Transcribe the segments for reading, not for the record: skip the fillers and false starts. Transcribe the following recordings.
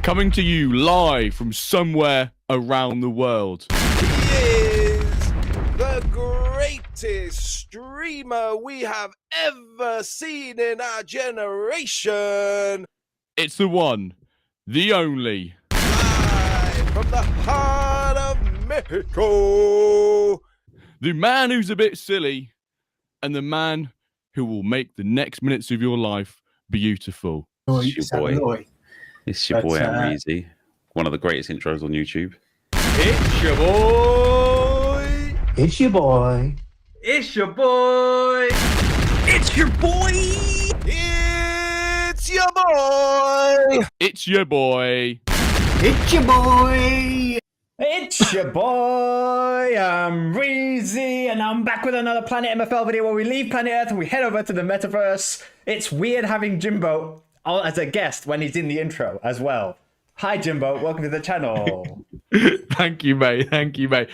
Coming to you live from somewhere around the world. He is the greatest streamer we have ever seen in our generation. It's the one, the only. Live from the heart of Mexico. The man who's a bit silly, and the man who will make the next minutes of your life beautiful. It's your boy. It's your boy Amreezy. One of the greatest intros on YouTube. It's your boy. It's your boy. It's your boy. It's your boy. It's your boy. It's your boy. It's your boy. It's your boy, Amreezy, and I'm back with another Planet MFL video where we leave planet Earth and we head over to the metaverse. It's weird having Jimbo as a guest when he's in the intro as well. Hi, Jimbo. Welcome to the channel. Thank you, mate. Thank you, mate.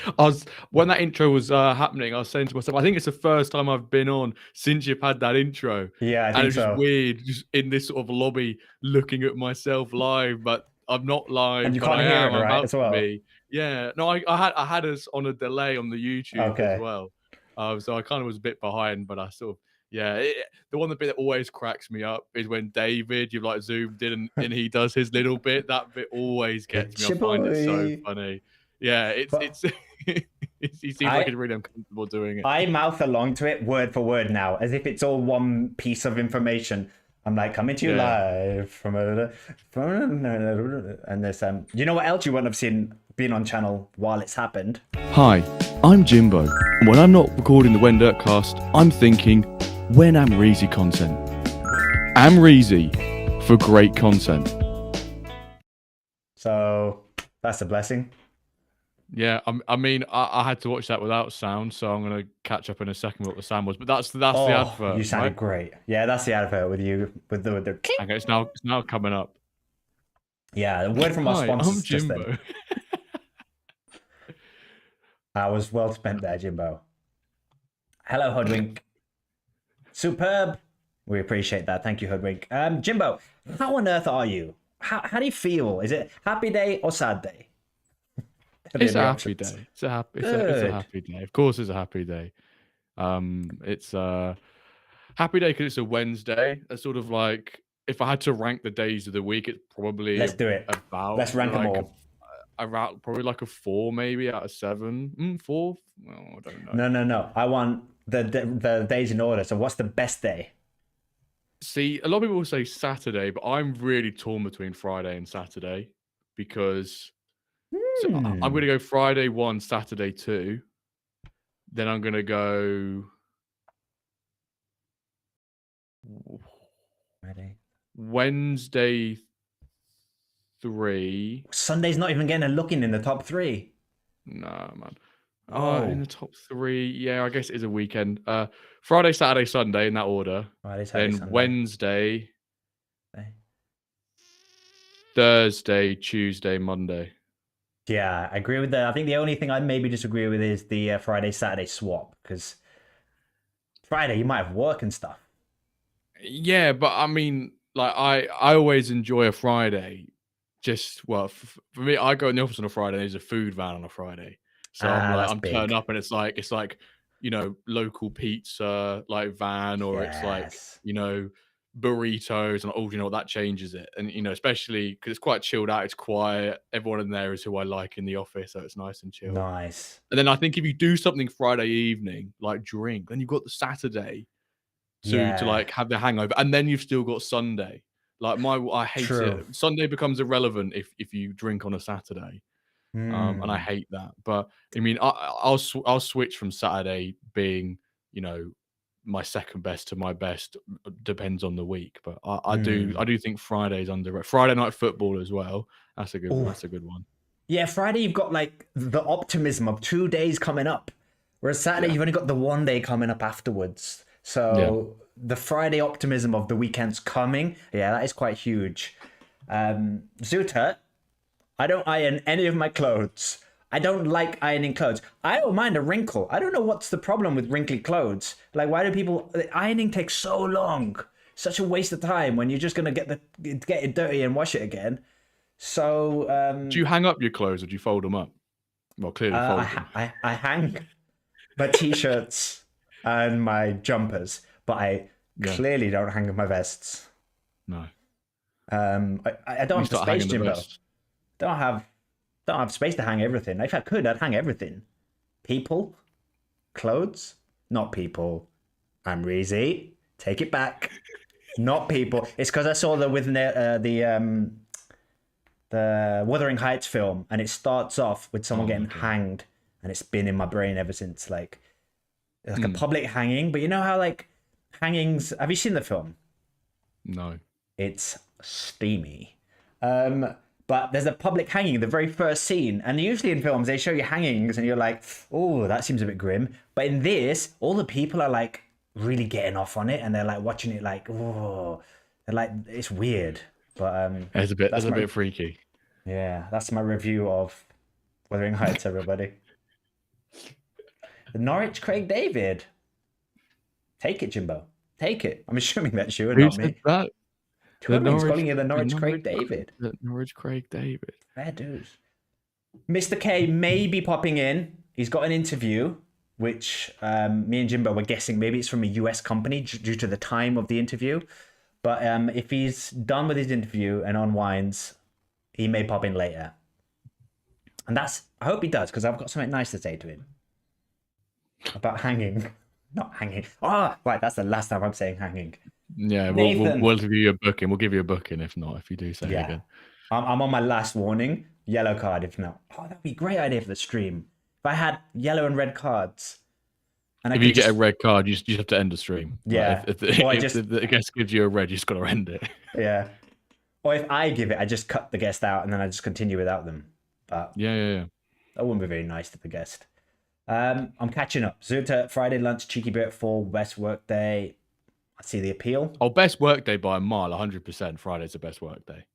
When that intro was happening, I was saying to myself, I think it's the first time I've been on since you've had that intro. Yeah, I think and it's so. just weird, just in this sort of lobby, looking at myself live, but I'm not live. And you but can't I hear am. it, I'm right, about as well? to be. Yeah, no, I had us on a delay on the YouTube Okay. as well. So I kind of was a bit behind, but I sort of, yeah. The one bit that always cracks me up is when David, you've like zoomed in and he does his little bit. That bit always gets me. I find it so funny. Yeah, he seems like he's really uncomfortable doing it. I mouth along to it word for word now, as if it's all one piece of information. I'm like, coming to you live from and this you know what else you wouldn't have seen being on channel while it's happened? Hi, I'm Jimbo. And when I'm not recording the When Dirt cast, I'm thinking, when Amreezy content. Amreezy for great content. So that's a blessing. Yeah, I mean, I had to watch that without sound, so I'm going to catch up in a second what the sound was. But that's the advert. You sounded right? great. Yeah, that's the advert with you with the Okay, it's now coming up. Yeah, the word from our Hi, sponsors I'm just Jimbo. then. That was well spent there, Jimbo. Hello, Hoodwink. Superb. We appreciate that. Thank you, Hoodwink. Jimbo, how on earth are you? How do you feel? Is it happy day or sad day? It's a happy day. It's a happy day. Of course, it's a happy day. It's a happy day because it's a Wednesday. It's sort of like, if I had to rank the days of the week, it's probably Let's do it. Let's rank them all. Around probably like a 4 maybe out of 7. 4? Well, I don't know. No. I want the days in order. So what's the best day? See, a lot of people will say Saturday, but I'm really torn between Friday and Saturday because so I'm going to go Friday 1, Saturday 2. Then I'm going to go Friday. Wednesday 3. Sunday's not even getting a look in the top 3. Nah, man. In the top 3, yeah, I guess it is a weekend. Friday, Saturday, Sunday in that order. Friday, Saturday, then Sunday. Wednesday, Thursday, Tuesday, Monday. Yeah, I agree with that. I think the only thing I maybe disagree with is the Friday, Saturday swap, because Friday you might have work and stuff. Yeah, but I mean, like I always enjoy a Friday. Just for me, I go in the office on a Friday. There's a food van on a Friday, so I'm turning up, and it's like local pizza like van, or it's like burritos, and that changes it. And especially because it's quite chilled out, it's quiet. Everyone in there is who I like in the office, so it's nice and chill. Nice. And then I think if you do something Friday evening, like drink, then you've got the Saturday to like have the hangover, and then you've still got Sunday. Like I hate it. Sunday becomes irrelevant if you drink on a Saturday, and I hate that. But I mean, I'll switch from Saturday being my second best to my best, depends on the week. But I do think Friday's underrated. Friday night football as well. That's a good one. That's a good one. Yeah, Friday you've got like the optimism of 2 days coming up, whereas Saturday you've only got the 1 day coming up afterwards. So the Friday optimism of the weekend's coming, that is quite huge. Zuta, I don't iron any of my clothes. I don't like ironing clothes. I don't mind a wrinkle. I don't know what's the problem with wrinkly clothes. Like, why do people... Ironing takes so long. Such a waste of time when you're just going to get it dirty and wash it again. So Do you hang up your clothes or do you fold them up? Well, clearly fold them. I hang my t-shirts and my jumpers, but I clearly don't hang my vests. No. I don't have the space, Jimbo. Don't have space to hang everything. If I could, I'd hang everything. People, clothes, not people. Amreezy, take it back. Not people. It's because I saw the Wuthering Heights film, and it starts off with someone getting hanged, and it's been in my brain ever since. Like a public hanging, but you know how like hangings. Have you seen the film? No. It's steamy. But there's a public hanging in the very first scene, and usually in films they show you hangings, and you're like, oh, that seems a bit grim. But in this, all the people are like really getting off on it, and they're like watching it like, oh, they're like, it's weird. But it's a bit freaky. Yeah, that's my review of Wuthering Heights, everybody. The Norwich Craig David. Take it, Jimbo. Take it. I'm assuming that's you and not me. That? Twirling's calling you the Norwich Craig David. The Norwich Craig David. Fair dues. Mr. K may be popping in. He's got an interview, which me and Jimbo were guessing maybe it's from a US company due to the time of the interview. But if he's done with his interview and unwinds, he may pop in later. And I hope he does, because I've got something nice to say to him. About hanging. Not hanging. Oh, right, that's the last time I'm saying hanging. Yeah, we'll give you a booking. We'll give you a booking if not, if you do say it again. I'm on my last warning. Yellow card if not. Oh, that'd be a great idea for the stream. If I had yellow and red cards. And if you get a red card, you just have to end the stream. Yeah. Like if the guest gives you a red, you just got to end it. Yeah. Or if I give it, I just cut the guest out and then I just continue without them. But yeah. That wouldn't be very nice to the guest. I'm catching up. Zuta, Friday lunch, cheeky bit at 4, best work day. I see the appeal. Oh, best work day by a mile, 100%. Friday's the best work day.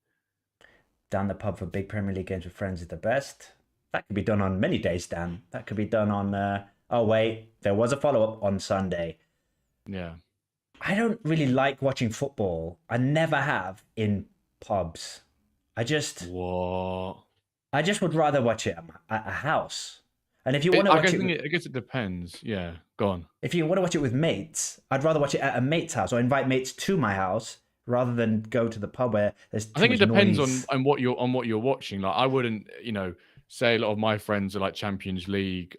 Down the pub for big Premier League games with friends is the best. That could be done on many days, Dan. That could be done on... Oh, wait. There was a follow-up on Sunday. Yeah. I don't really like watching football. I never have in pubs. What? I just would rather watch it at a house. And if you want to watch it... I guess it depends. Yeah, go on. If you want to watch it with mates, I'd rather watch it at a mate's house or invite mates to my house rather than go to the pub where there's too I think much it depends noise. on what you're watching. Like I wouldn't, say a lot of my friends are like Champions League,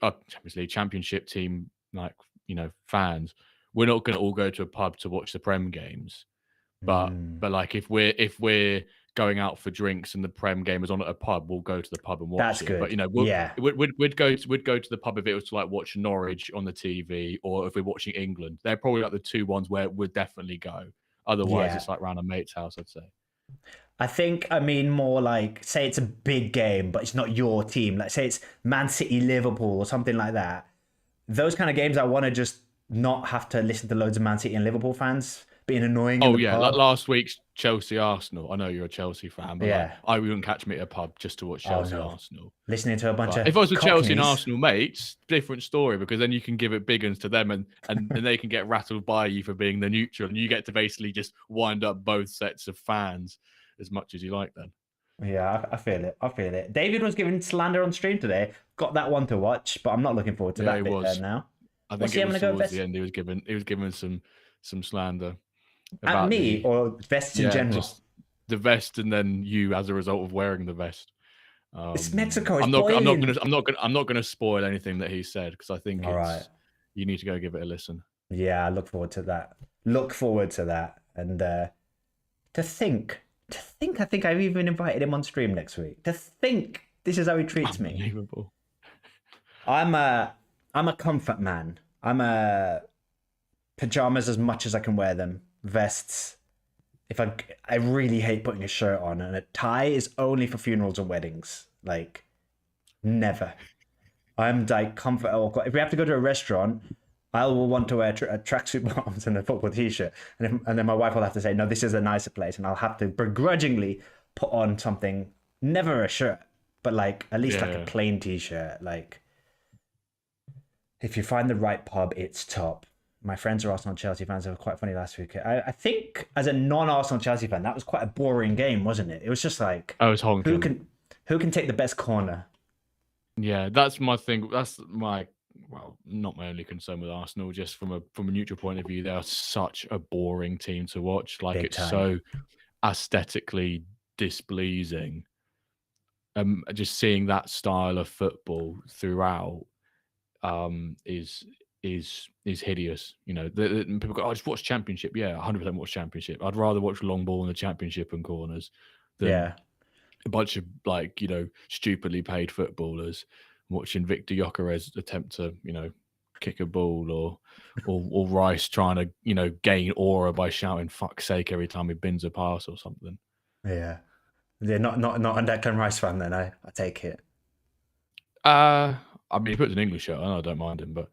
Championship team, like, fans. We're not going to all go to a pub to watch the Prem games. But like if we're going out for drinks and the Prem game is on at a pub, we'll go to the pub and watch That's it. good. But we'd go to the pub if it was to like watch Norwich on the TV, or if we're watching England. They're probably like the two ones where we'd definitely go. Otherwise, it's like around a mate's house, I'd say. I mean more like, say it's a big game, but it's not your team. Like say it's Man City, Liverpool, or something like that. Those kind of games, I want to just not have to listen to loads of Man City and Liverpool fans being annoying. Oh yeah, like last week's Chelsea Arsenal. I know you're a Chelsea fan, but I wouldn't catch me at a pub just to watch Chelsea Arsenal. Listening to a bunch of if I was with cockneys. Chelsea and Arsenal mates, different story, because then you can give it big uns to them and they can get rattled by you for being the neutral, and you get to basically just wind up both sets of fans as much as you like then. Yeah, I feel it. David was giving slander on stream today. Got that one to watch, but I'm not looking forward to that bit there now. I think it was towards the end. He was given some slander. At me or vests in general? Just the vest, and then you as a result of wearing the vest. It's Mexico. It's I'm not gonna spoil anything that he said, because I think you need to go give it a listen. Yeah, I look forward to that. And to think I think I've even invited him on stream next week. To think this is how he treats me. Unbelievable. I'm a comfort man. I'm a pajamas as much as I can wear them. Vests. If I really hate putting a shirt on, and a tie is only for funerals and weddings. Like, never. I'm like comfort. If we have to go to a restaurant, I will want to wear a tracksuit bottoms and a football t-shirt, and then my wife will have to say, no, this is a nicer place, and I'll have to begrudgingly put on something, never a shirt, but like at least a plain t-shirt. Like, if you find the right pub, it's top. my friends are Arsenal and Chelsea fans. They were quite funny last week. I think as a non-Arsenal Chelsea fan, that was quite a boring game, wasn't it? It was just like, I was honking. who can take the best corner? Yeah, that's my thing. That's my not my only concern with Arsenal. Just from a neutral point of view, they are such a boring team to watch. Like, it's so aesthetically displeasing. Just seeing that style of football throughout is hideous. You know, people go, "Oh, just watch Championship." Yeah, 100% watch Championship. I'd rather watch long ball in the Championship and corners than a bunch of, like, you know, stupidly paid footballers watching Victor Gyökeres attempt to, you know, kick a ball, or Rice trying to, you know, gain aura by shouting "fuck's sake" every time he bins a pass or something. Yeah, they're not a Declan Rice fan then. I take it. I mean, he puts an English shirt on. I don't mind him, but,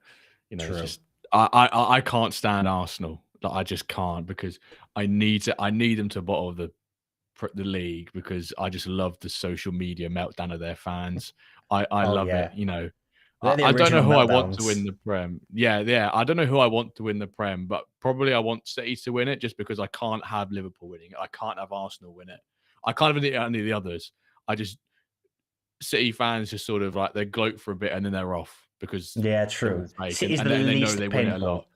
you know, it's just I can't stand Arsenal. Like, I just can't, because I need them to bottle the league, because I just love the social media meltdown of their fans. I love it. You know, I don't know who I want to win the Prem. Yeah. I don't know who I want to win the Prem, but probably I want City to win it, just because I can't have Liverpool winning it. I can't have Arsenal win it. I can't have any of the others. City fans just sort of, like, they gloat for a bit and then they're off, because true. City's and they know they win it a lot.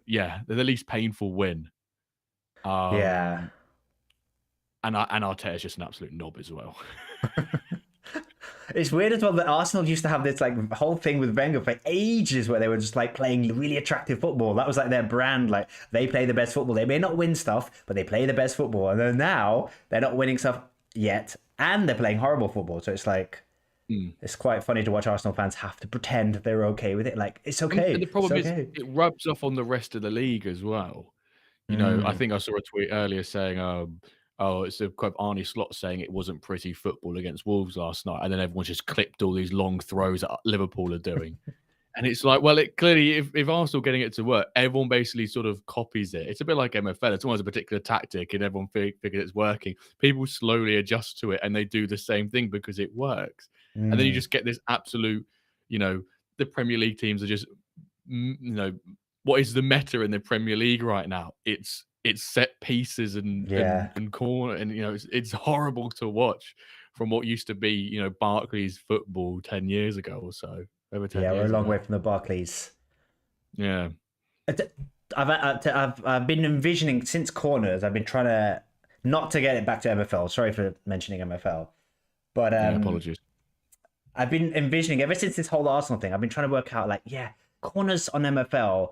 Yeah, they're the least painful win. And Arteta's just an absolute knob as well. It's weird as well that Arsenal used to have this, like, whole thing with Wenger for ages, where they were just, like, playing really attractive football. That was, like, their brand. Like, they play the best football. They may not win stuff, but they play the best football. And then now they're not winning stuff yet, and they're playing horrible football. So it's like, it's quite funny to watch Arsenal fans have to pretend they're okay with it. Like, it's okay. And the problem is, it rubs off on the rest of the league as well. You know, I think I saw a tweet earlier saying, it's a quote of Arnie Slot saying it wasn't pretty football against Wolves last night, and then everyone just clipped all these long throws that Liverpool are doing. And it's like, well, it clearly, if Arsenal getting it to work, everyone basically sort of copies it. It's a bit like MFL. It's almost a particular tactic, and everyone figures it's working. People slowly adjust to it, and they do the same thing because it works. And then you just get this absolute, you know, the Premier League teams are just, you know, what is the meta in the Premier League right now? It's set pieces and corner, and, you know, it's horrible to watch from what used to be, you know, Barclays football 10 years ago or so. Over 10 years we're a long ago. way from the Barclays. Yeah. I've been envisioning since corners. I've been trying to not to get it back to MFL. Sorry for mentioning MFL, but apologies. I've been envisioning ever since this whole Arsenal thing. I've been trying to work out, like, corners on MFL.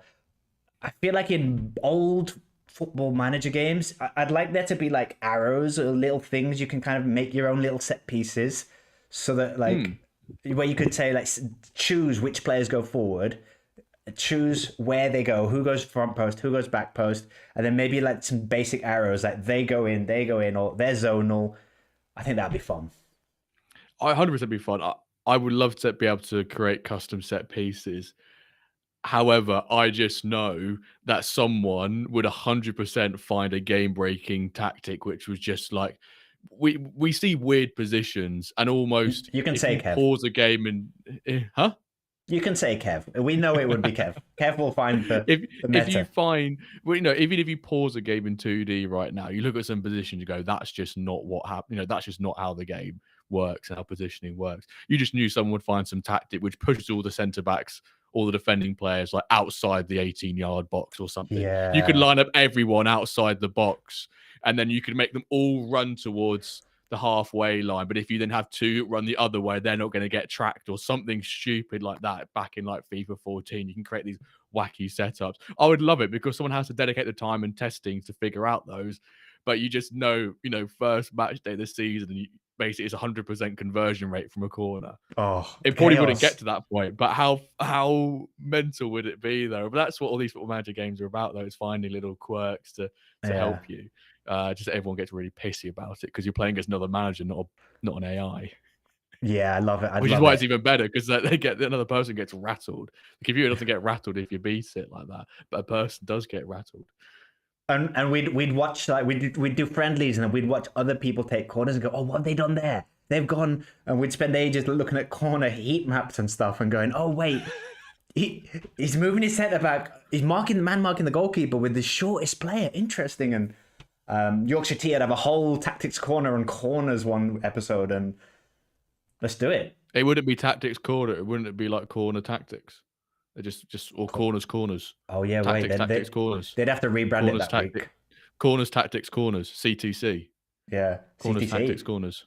I feel like in old Football Manager games, I'd like there to be, like, arrows or little things you can kind of make your own little set pieces, so that, like, where you could say, like, choose which players go forward, choose where they go, who goes front post, who goes back post, and then maybe, like, some basic arrows, like they go in, or they're zonal. I think that'd be fun. 100% be fun. I would love to be able to create custom set pieces. However, I just know that someone would 100% find a game-breaking tactic, which was just like, we see weird positions, and almost you can say Kev. Pause a game and You can say Kev. We know it would be Kev. Kev will find the meta. If you find, well, you know, even if you pause a game in 2D right now, you look at some positions, you go, that's just not what happened. You know, that's just not how the game works and how positioning works. You just knew someone would find some tactic which pushes all the centre backs, all the defending players, like, outside the 18-yard box or something. Yeah. You could line up everyone outside the box, and then you could make them all run towards the halfway line. But if you then have two run the other way, they're not going to get tracked, or something stupid like that. Back in, like, FIFA 14, you can create these wacky setups. I would love it, because someone has to dedicate the time and testing to figure out those. But you just know, you know, first match day of the season, and basically it's 100% conversion rate from a corner. It probably wouldn't get to that point, but how mental would it be, though? But that's what all these Football Manager games are about, though. It's finding little quirks to help you. Just everyone gets really pissy about it, because you're playing against another manager, not an AI. Yeah, I love it. Which is why it's even better, because another person gets rattled. The computer doesn't get rattled if you beat it like that, but a person does get rattled. And we'd watch, like, we'd do friendlies, and then we'd watch other people take corners and go, oh, what have they done there? They've gone, and we'd spend ages looking at corner heat maps and stuff and going, oh wait, He's moving his centre back. He's marking the goalkeeper with the shortest player. Interesting. And Yorkshire Tea have a whole tactics corner on corners one episode, and let's do it. It wouldn't be tactics corner. It wouldn't be like corner tactics. They just or corners. Oh yeah, tactics corners. They'd have to rebrand corners, it that week. Corners tactics corners. CTC. Yeah. Corners CTC. tactics corners.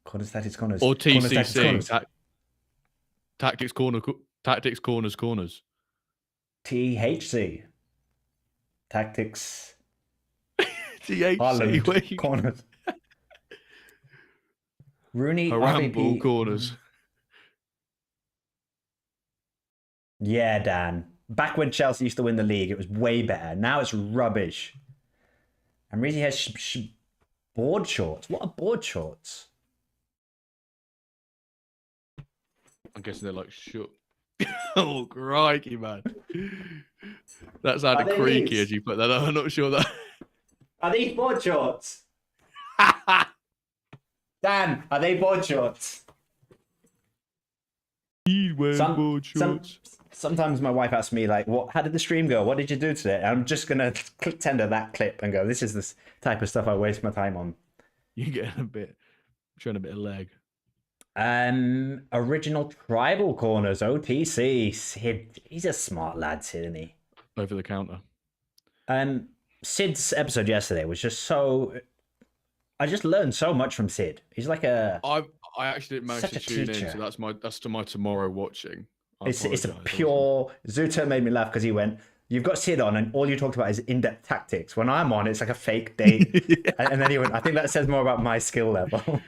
Corners tactics corners. Or TCC. Tactics corners. THC. Tactics. THC. Corners. Rooney. RVP corners. Yeah, Dan. Back when Chelsea used to win the league, it was way better. Now it's rubbish. Amreezy has board shorts. What are board shorts? I'm guessing they're like shook. Oh, crikey, man. That sounded creaky as you put that. I'm not sure that. Are these board shorts? Dan, are they board shorts? Board shorts. Sometimes my wife asks me, like, how did the stream go? What did you do today? And I'm just going to send her that clip and go, this is the type of stuff I waste my time on. You're getting showing a bit of leg. Original tribal corners, OTC. Sid, he's a smart lad, Sid, isn't he? Over the counter. Sid's episode yesterday was just so... I just learned so much from Sid. He's like a... I actually didn't manage to tune in, so that's to my tomorrow watching. It's a pure... Zuto made me laugh because he went, you've got Sid on and all you talked about is in-depth tactics. When I'm on, it's like a fake date. Yeah. And then he went, I think that says more about my skill level.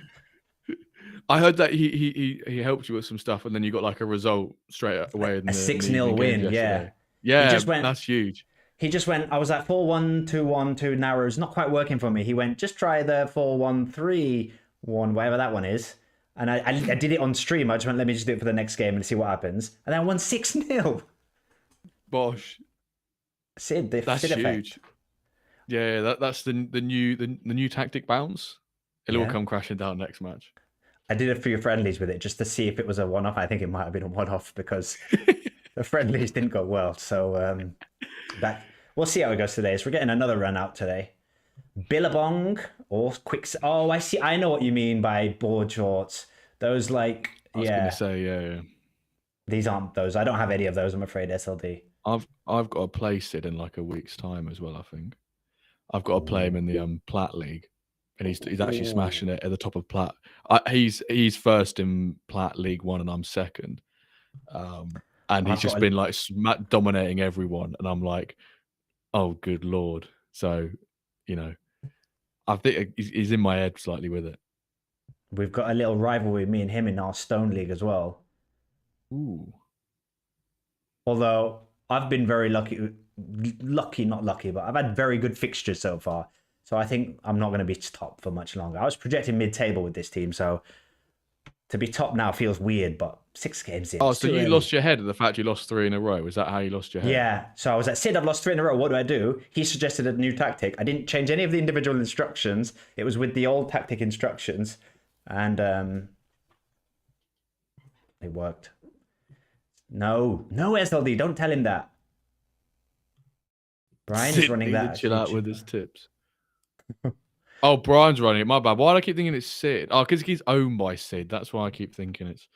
I heard that he helped you with some stuff, and then you got like a result straight away. A 6-0 win, yeah. Yeah, that's huge. He just went, I was at 4-1, 2-1, 2 narrows, not quite working for me. He went, just try the 4-1, 3-1, whatever that one is. And I did it on stream. I just went, let me just do it for the next game and see what happens. And then I won 6-0. Bosh. Sid, that's Sid huge. Effect. Yeah, that's the new tactic bounce. It'll all come crashing down next match. I did a few friendlies with it just to see if it was a one-off. I think it might have been a one-off because the friendlies didn't go well. So we'll see how it goes today. So we're getting another run out today. Billabong or quick. Oh, I see. I know what you mean by board shorts. Those I was gonna say, yeah. These aren't those. I don't have any of those, I'm afraid, SLD. I've got to play Sid in like a week's time as well, I think. I've got to play him in the Plat League. And he's actually smashing it at the top of Plat. He's first in Plat League 1 and I'm second. And he's just been like dominating everyone. And I'm like, oh, good Lord. So, I think he's in my head slightly with it. We've got a little rivalry, me and him, in our Stone League as well. Ooh. Although I've been very lucky, not lucky, but I've had very good fixtures so far. So I think I'm not going to be top for much longer. I was projecting mid-table with this team, so to be top now feels weird, but 6 games in. Oh, so you lost your head at the fact you lost 3 in a row. Is that how you lost your head? Yeah. So I was at Sid, I've lost 3 in a row. What do I do? He suggested a new tactic. I didn't change any of the individual instructions. It was with the old tactic instructions. And it worked. No, SLD, don't tell him that. Brian is running that. Chill out with his tips. Oh, Brian's running it. My bad. Why do I keep thinking it's Sid? Oh, because he's owned by Sid. That's why I keep thinking it's.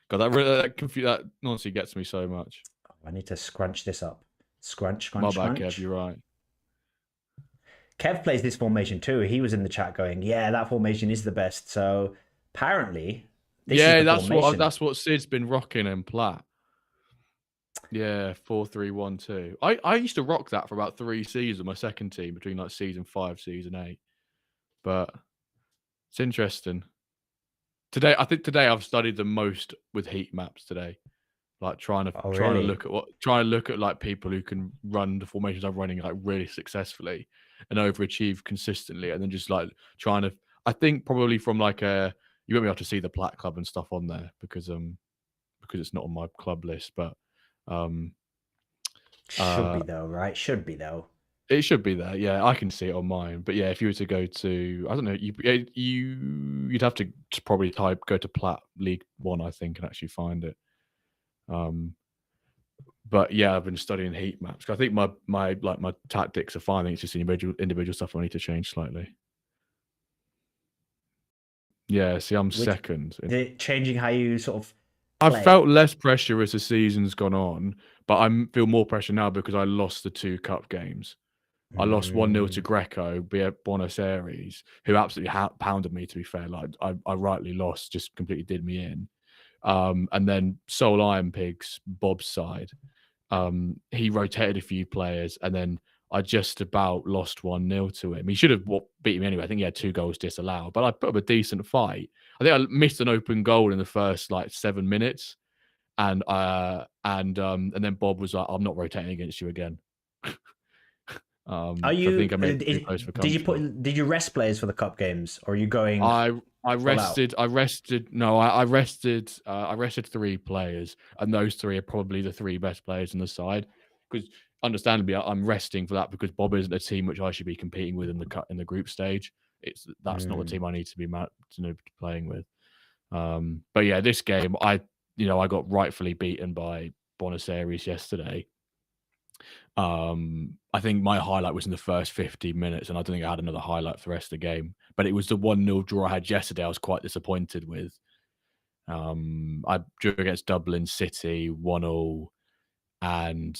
God, that honestly gets me so much. I need to scrunch this up. Scrunch. My bad, Kev. You're right. Kev plays this formation too. He was in the chat going, "Yeah, that formation is the best." So apparently, that's what Sid's been rocking in Plat. Yeah, 4-3-1-2. I used to rock that for about 3 seasons, my second team, between like season 5, season 8. But it's interesting. I think today I've studied the most with heat maps today. Like trying to look at like people who can run the formations I'm running like really successfully and overachieve consistently, and then just like trying to. I think probably from like you won't be able to see the Plat Club and stuff on there because it's not on my club list, but. Should be though, right? Should be though. It should be there. Yeah, I can see it on mine. But yeah, if you were to go to, I don't know, you'd have to probably go to Plat League 1, I think, and actually find it. But yeah, I've been studying heat maps. I think my tactics are fine. I think it's just individual stuff I need to change slightly. Yeah, see, I'm second. Changing how you sort of I've felt less pressure as the season's gone on, but I feel more pressure now because I lost the 2 cup games. I lost 1-0 to Greco, Buenos Aires, who absolutely pounded me, to be fair. Like, I rightly lost, just completely did me in. And then Soul Iron Pigs, Bob's side, he rotated a few players, and then I just about lost 1-0 to him. He should have beat me anyway. I think he had 2 goals disallowed, but I put up a decent fight. I think I missed an open goal in the first 7 minutes, and then Bob was like, "I'm not rotating against you again." Are you? I think I made it too close for comfort. Did you rest players for the cup games, or are you going? I rested. No, I rested. I rested 3 players, and those 3 are probably the 3 best players on the side. Because understandably, I'm resting for that because Bob isn't a team which I should be competing with in the group stage. That's not the team I need to be playing with. But yeah, this game, I got rightfully beaten by Buenos Aires yesterday. I think my highlight was in the first 15 minutes, and I don't think I had another highlight for the rest of the game. But it was the 1-0 draw I had yesterday. I was quite disappointed with. I drew against Dublin City 1-0, and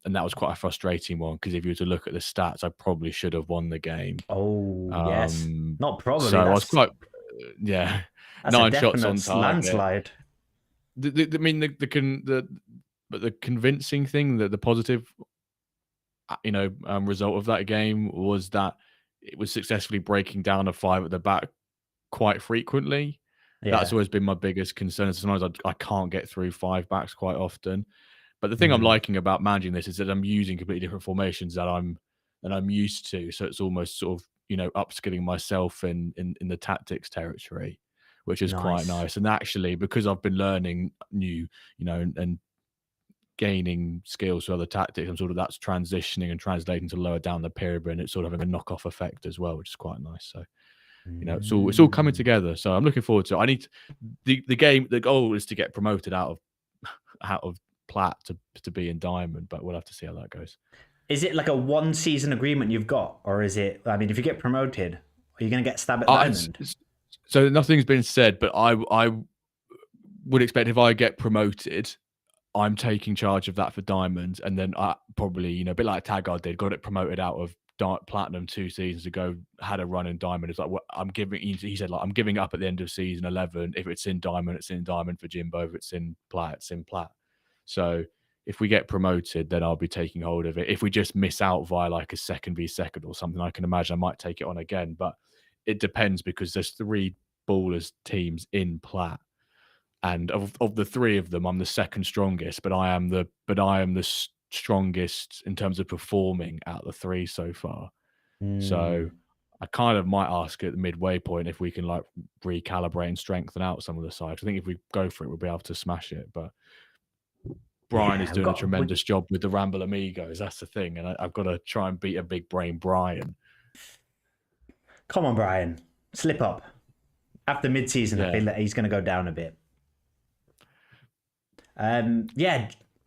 that was quite a frustrating one because if you were to look at the stats, I probably should have won the game. Oh yes, not probably. So I was quite, yeah, that's 9 shots on target. Landslide. I mean, but the convincing thing, the positive, result of that game was that it was successfully breaking down a 5 at the back quite frequently. Yeah. That's always been my biggest concern. Sometimes I can't get through 5 backs quite often. But the thing I'm liking about managing this is that I'm using completely different formations that I'm used to. So it's almost sort of upskilling myself in the tactics territory, which is quite nice. And actually, because I've been learning new, and gaining skills for other tactics, and sort of that's transitioning and translating to lower down the pyramid, and it's sort of having a knock-off effect as well, which is quite nice. So it's all coming together. So I'm looking forward to it. I need the game. The goal is to get promoted out of Plat to be in Diamond, but we'll have to see how that goes. Is it like a 1-season agreement you've got, or is it? I mean, if you get promoted, are you going to get stabbed at Diamond? So nothing's been said, but I would expect if I get promoted, I'm taking charge of that for Diamonds, and then I probably, a bit like Taggart did, got it promoted out of Platinum 2 seasons ago, had a run in Diamond. It's like, what he said, like, I'm giving up at the end of season 11. If it's in Diamond, it's in Diamond for Jimbo. If it's in Plat, it's in Plat. So if we get promoted, then I'll be taking hold of it. If we just miss out via like a 2v2 or something, I can imagine I might take it on again, but it depends because there's 3 ballers teams in Plat. And of the 3 of them, I'm the second strongest, but I am the strongest in terms of performing out of the 3 so far. So I kind of might ask at the midway point if we can like recalibrate and strengthen out some of the sides. I think if we go for it, we'll be able to smash it. But Brian is doing a tremendous job with the Ramble Amigos. That's the thing, and I've got to try and beat a big brain Brian. Come on, Brian, slip up. After mid-season, I feel that he's going to go down a bit.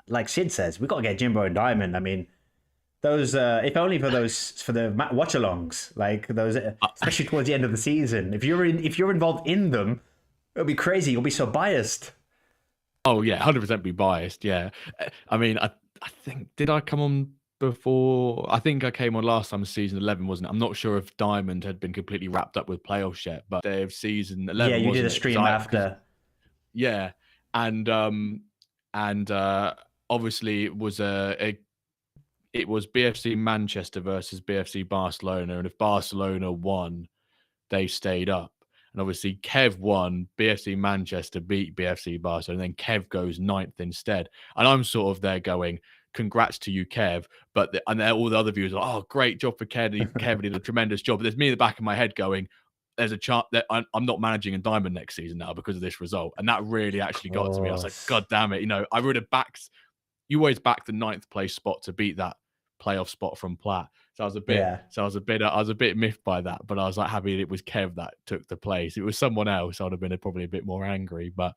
Like Sid says, we've got to get Jimbo and Diamond. I mean, those if only for the watch-alongs, like those, especially towards the end of the season. If you're involved in them, it'll be crazy. You'll be so biased. Oh yeah, 100% be biased. Yeah, I mean, I think, did I come on before? I think I came on last time, season 11, wasn't it? I'm not sure if Diamond had been completely wrapped up with playoffs yet, but they have season 11. Yeah, you did a stream after. Yeah, and obviously it was BFC Manchester versus BFC Barcelona, and if Barcelona won, they stayed up. And obviously Kev won, BFC Manchester beat BFC Barcelona, and then Kev goes 9th instead. And I'm sort of there going, congrats to you, Kev. But all the other viewers are like, oh, great job for Kev. Kev did a tremendous job. But there's me in the back of my head going, there's a chance that I'm not managing in Diamond next season now because of this result. And that really actually got to me. I was like, God damn it. I would have backed, you always back the 9th place spot to beat that playoff spot from Plat. So I was a bit miffed by that, but I was like happy it was Kev that took the place. If it was someone else, I would have been probably a bit more angry. But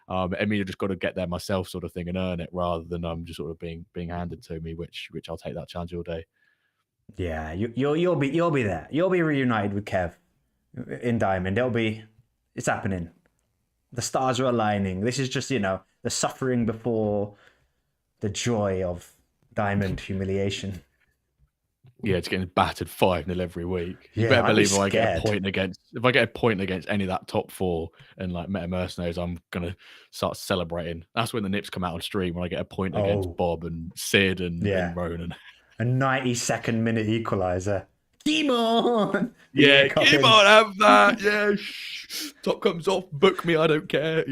I mean, I just got to get there myself, sort of thing, and earn it rather than just sort of being handed to me, which I'll take that challenge all day. Yeah, you'll be there. You'll be reunited with Kev in Diamond. It's happening. The stars are aligning. This is just, the suffering before the joy of Diamond humiliation. Yeah, it's getting battered 5-0 every week. You Yeah, better I'd be believe if I scared. get a point against any of that top 4 and like Meta Mercenaries, I'm gonna start celebrating. That's when the nips come out on stream, when I get a point against Bob and Sid and Ronan. A 92nd minute equalizer. Demon! Yeah, come on, have that. Yeah, top comes off, book me, I don't care,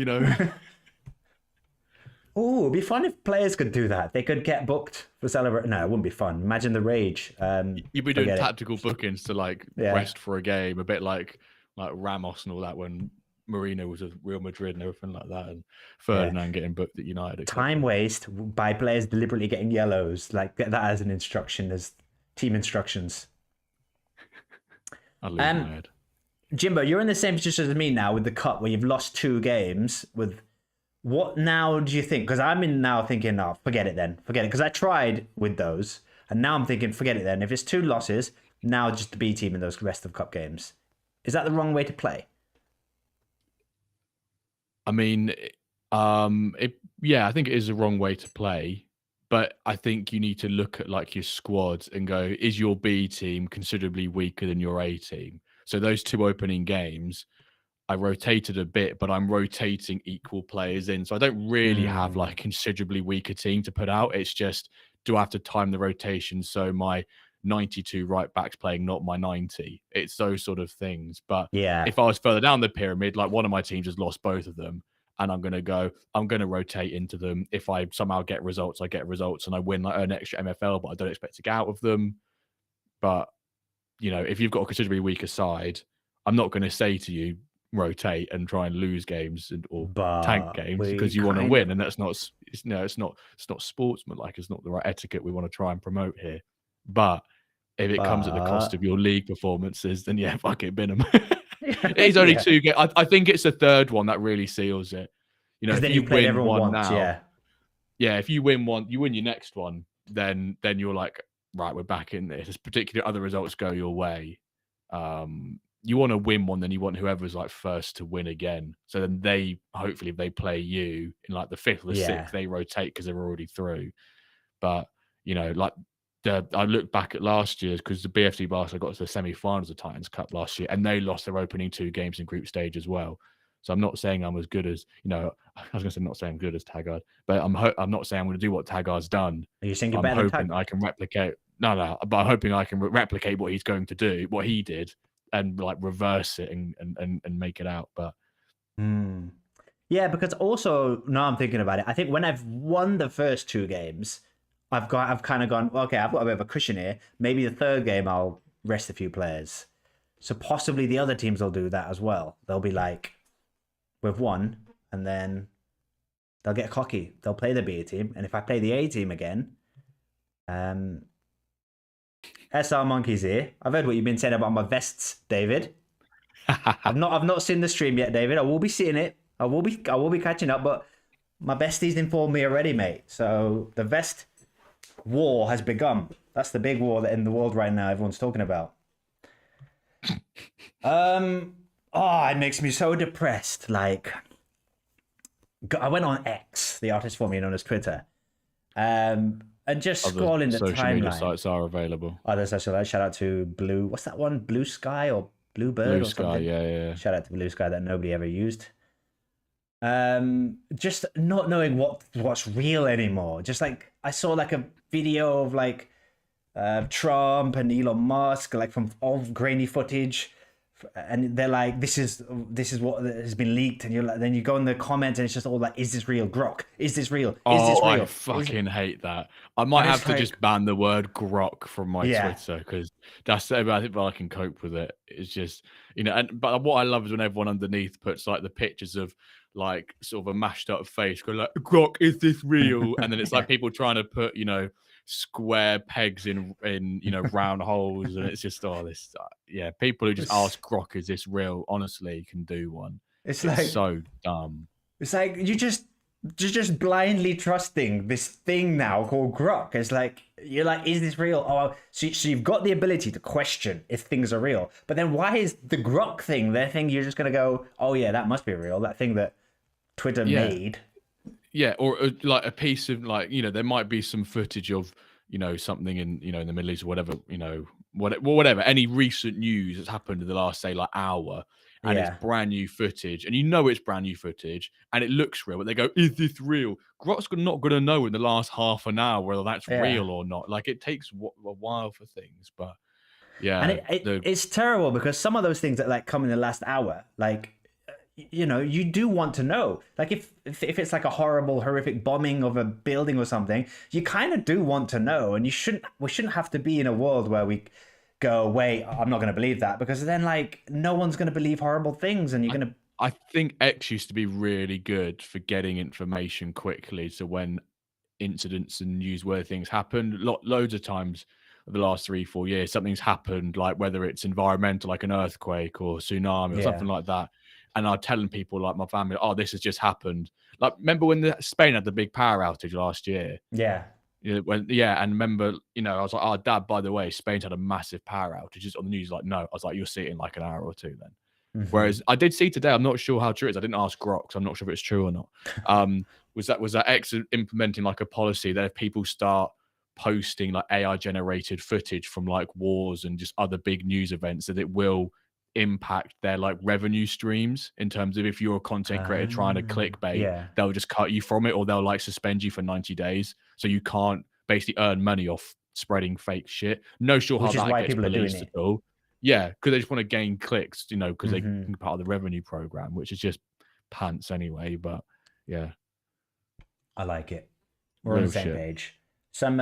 Oh, it'd be fun if players could do that. They could get booked for celebrating. No, it wouldn't be fun. Imagine the rage. You'd be doing tactical bookings to like rest for a game, a bit like Ramos and all that when Mourinho was at Real Madrid and everything like that, and Ferdinand getting booked at United. Etc. Time waste by players deliberately getting yellows. Like, get that as an instruction, as team instructions. I lose my head. Jimbo, you're in the same position as me now with the cup, where you've lost 2 games. What now do you think? Because I'm now thinking, oh, forget it then. Forget it. Because I tried with those, and now I'm thinking, forget it then. If it's 2 losses, now just the B team in those rest of cup games. Is that the wrong way to play? I mean, I think it is the wrong way to play. But I think you need to look at like your squad and go, is your B team considerably weaker than your A team? So those 2 opening games, I rotated a bit, but I'm rotating equal players in. So I don't really have like a considerably weaker team to put out. It's just, do I have to time the rotation so my 92 right backs playing, not my 90? It's those sort of things. But if I was further down the pyramid, like one of my teams has lost both of them, and I'm going to rotate into them. If I somehow get results, I get results and I win, like earn extra MFL, but I don't expect to get out of them. But, if you've got a considerably weaker side, I'm not going to say to you, rotate and try and lose games or tank games because you want to win, and that's not it's not sportsmanlike. It's not the right etiquette we want to try and promote here. But if it comes at the cost of your league performances, then fuck it, bin them. It's only 2 games. I think it's the 3rd one that really seals it. If then you win one once, now, if you win one, you win your next one, then you're like, right, we're back in this. As particularly other results go your way, you want to win one, then you want whoever's like first to win again. So then they, hopefully, if they play you in like the 5th or the 6th, they rotate because they're already through. But, I look back at last year's, because the BFC Barca got to the semi-finals of Titans Cup last year, and they lost their opening 2 games in group stage as well. So I'm not saying I'm as good as, I was going to say not saying I'm good as Taggart, but I'm not saying I'm going to do what Taggart's done. Are you saying you're I'm better hoping I can replicate. No, but I'm hoping I can replicate what he's going to do, what he did, and like reverse it and make it out. But yeah, because also now I'm thinking about it, I think when I've won the first 2 games, I've kind of gone, okay, I've got a bit of a cushion here. Maybe the 3rd game I'll rest a few players. So possibly the other teams will do that as well. They'll be like, we've won, and then they'll get cocky. They'll play the B team, and if I play the A team again, SR Monkey's here. I've heard what you've been saying about my vests, David. I've not seen the stream yet, David. I will be seeing it. I will be catching up, but my besties informed me already, mate. So the vest war has begun. That's the big war that in the world right now everyone's talking about. It makes me so depressed. Like, I went on X, the artist formerly known as Twitter, and just scrolling the social timeline. Media sites are available. Other social sites. Shout out to Blue. What's that one? Blue Sky or Blue Bird? Blue Sky, yeah. Shout out to Blue Sky that nobody ever used. Just not knowing what's real anymore. Just like I saw like a video of like Trump and Elon Musk, like from old grainy footage, and they're like, this is what has been leaked, and you're like, then you go in the comments and it's just all like, is this real? Grok, is this real? Is this real? I fucking hate that. I might have to just ban the word grok from my Twitter, because that's, I think I can cope with it. It's just, but what I love is when everyone underneath puts like the pictures of like sort of a mashed up face, go like, grok, is this real? And then it's like people trying to put, square pegs in round holes, and it's just people who just ask grok, is this real? Honestly, can do one. It's like so dumb. It's like you're just blindly trusting this thing now called Grok. It's like you're like, is this real? Oh, so you've got the ability to question if things are real, but then why is the Grok thing their thing? You're just gonna go, oh yeah, that must be real. That thing that Twitter made. Yeah, or like a piece of like, there might be some footage of, something in, in the Middle East or whatever, whatever, any recent news that's happened in the last, say, like hour, and it's brand new footage, and it's brand new footage, and it looks real, but they go, is this real? Grok's not going to know in the last half an hour whether that's real or not. Like, it takes a while for things, but yeah. And it's terrible because some of those things that like come in the last hour, like, you do want to know. Like if it's like a horrible, horrific bombing of a building or something, you kind of do want to know. And we shouldn't have to be in a world where we go, wait, I'm not going to believe that, because then like no one's going to believe horrible things, and you're going to. I think X used to be really good for getting information quickly. So when incidents and newsworthy things happened, loads of times the last 3-4 years, something's happened, like whether it's environmental, like an earthquake or tsunami or something like that. And I'm telling people like my family, oh, this has just happened. Like, remember when Spain had the big power outage last year? Yeah. And remember, I was like, oh, Dad, by the way, Spain's had a massive power outage. Just on the news, like, no. I was like, you'll see it in like an hour or two then. Mm-hmm. Whereas I did see today, I'm not sure how true it is. I didn't ask Grok, so I'm not sure if it's true or not. Was that X implementing like a policy that if people start posting like AI generated footage from like wars and just other big news events, that it will impact their like revenue streams, in terms of if you're a content creator trying to clickbait, they'll just cut you from it, or they'll like suspend you for 90 days, so you can't basically earn money off spreading fake shit. No sure how that gets policed at all. Yeah, because they just want to gain clicks, because they can be part of the revenue program, which is just pants anyway. But yeah, I like it. We're on the same page. Some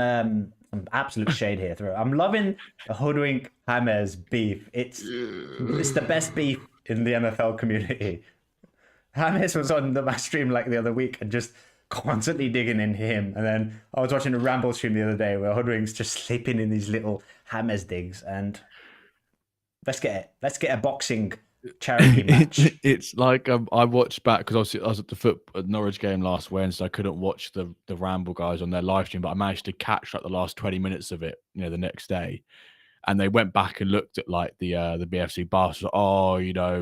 absolute shade here. I'm loving the Hoodwink James beef. It's the best beef in the MFL community. James was on my stream like the other week and just constantly digging into him. And then I was watching a Ramble stream the other day where Hoodwink's just sleeping in these little James digs. And let's get a boxing charity match. It's like I watched back because I was at the Norwich game last Wednesday. I couldn't watch the Ramble guys on their live stream, but I managed to catch like the last 20 minutes of it, the next day. And they went back and looked at like the BFC boss. Like, oh,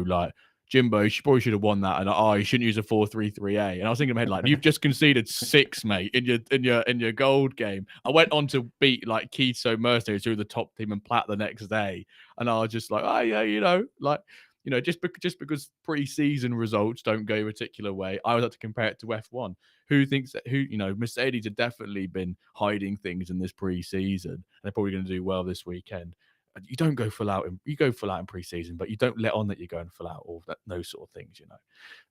like Jimbo, you probably should have won that. And oh, you shouldn't use a 4-3-3-A. And I was thinking in my head, like, you've just conceded 6, mate, in your gold game. I went on to beat like Keto Mercenaries, who were the top team in Plat the next day. And I was just like, oh yeah, like, just because pre-season results don't go a particular way, I would have to compare it to F1. Mercedes have definitely been hiding things in this pre-season, and they're probably going to do well this weekend. You don't go full out. You go full out in pre-season, but you don't let on that you're going full out, or those sort of things.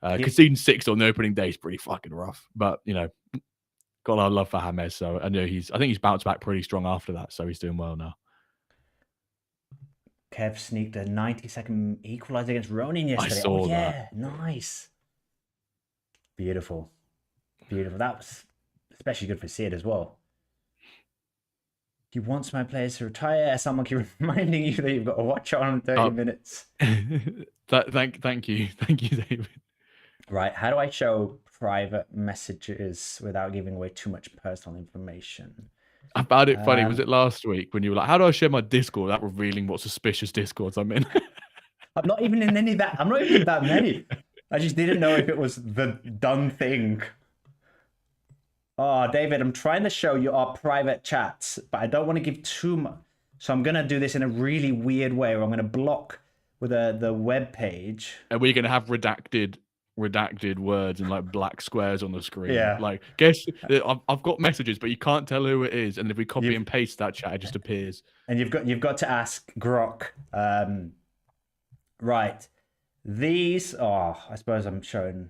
Conceding 6 on the opening day is pretty fucking rough. But got a lot of love for James, so I think he's bounced back pretty strong after that, so he's doing well now. Kev sneaked a 90-second equalizer against Ronin yesterday. I saw that. Nice. Beautiful. That was especially good for Sid as well. He wants my players to retire. Someone keep reminding you that you've got to watch on 30 minutes. Thank you, David. Right. How do I show private messages without giving away too much personal information? I found it funny. Was it last week when you were like, how do I share my Discord without revealing what suspicious Discords I'm in? I'm not even in any of that. I'm not even in that many. I just didn't know if it was the done thing. Oh, David, I'm trying to show you our private chats, but I don't want to give too much. So I'm going to do this in a really weird way where I'm going to block with the web page. And we're going to have redacted words and like black squares on the screen. Yeah. Like, guess I've got messages, but you can't tell who it is. And if we copy and paste that chat, it just appears. And you've got to ask Grok. Right. These. Oh, I suppose I'm showing.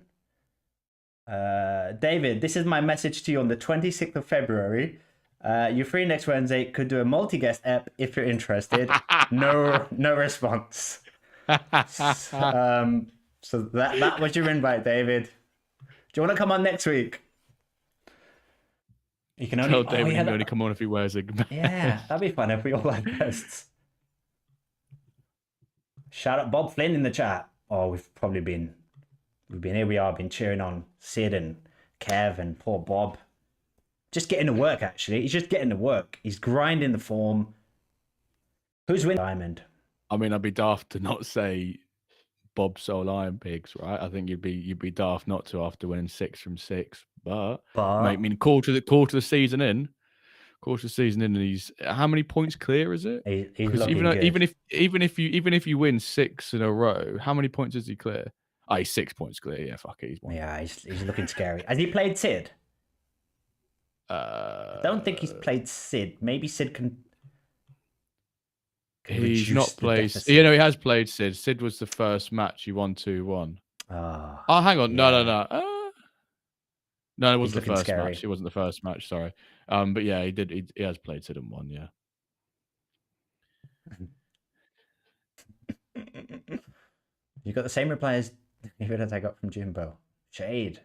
David, this is my message to you on the 26th of February. You're free next Wednesday. Could do a multi-guest app if you're interested. No response. So that was your invite, David. Do you want to come on next week? You can only tell David he can only come on if he wears a Yeah, that'd be fun if we all had vests. Shout out Bob Flynn in the chat. Oh, we've probably been here we are, been cheering on Sid and Kev and poor Bob. Just getting to work, actually. He's just getting to work. He's grinding the form. Who's winning Diamond? I mean, I'd be daft to not say Bob Soul Iron Pigs, right? I think you'd be daft not to after winning 6 from 6. But I mean, quarter of the season in, and he's how many points clear is it? He's looking good. Even if you win 6 in a row, how many points is he clear? Oh, he's 6 points clear. Yeah, fuck it, he's won. Yeah, he's looking scary. Has he played Sid? I don't think he's played Sid. Maybe Sid can he's not played. You know, he has played Sid. Sid was the first match he won 2-1. Oh, hang on. Yeah. No, it wasn't the first match. It wasn't the first match. Sorry. But yeah, he did. He has played Sid and won. Yeah. You got the same reply as I got from Jimbo. Shade.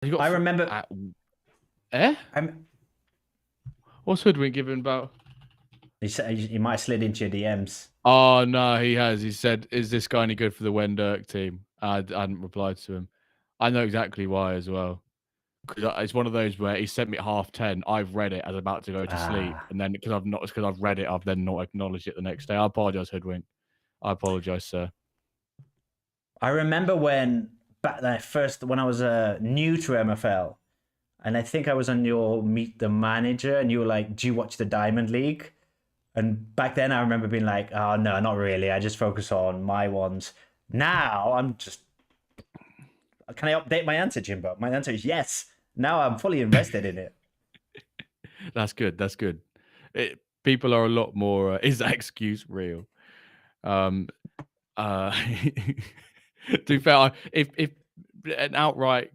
I remember. What's Hoodwink giving about? He said he might have slid into your DMs. Oh no, he has. He said, "Is this guy any good for the Wendirk team?" I hadn't replied to him. I know exactly why as well. Because it's one of those where he sent me at 10:30. I've read it as about to go to sleep, and then because I've read it, I've then not acknowledged it the next day. I apologize, Hoodwink. I apologize, sir. I remember when I was new to MFL, and I think I was on your Meet the Manager, and you were like, "Do you watch the Diamond League?" And back then, I remember being like, "Oh no, not really. I just focus on my ones." Now I'm just. Can I update my answer, Jimbo? My answer is yes. Now I'm fully invested in it. That's good. People are a lot more. Is that excuse real? To be fair, if an outright,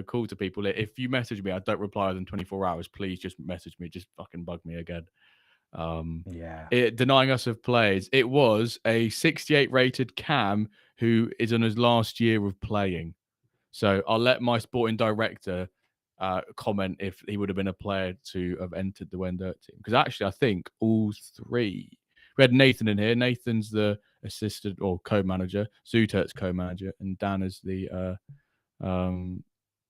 call to people, if you message me, I don't reply within 24 hours. Please just message me. Just fucking bug me again. Denying us of plays. It was a 68 rated Cam who is on his last year of playing. So I'll let my sporting director comment if he would have been a player to have entered the Wendirk team. Because actually, I think all three. We had Nathan in here. Nathan's the assistant or co-manager. Zutert's co-manager, and Dan is the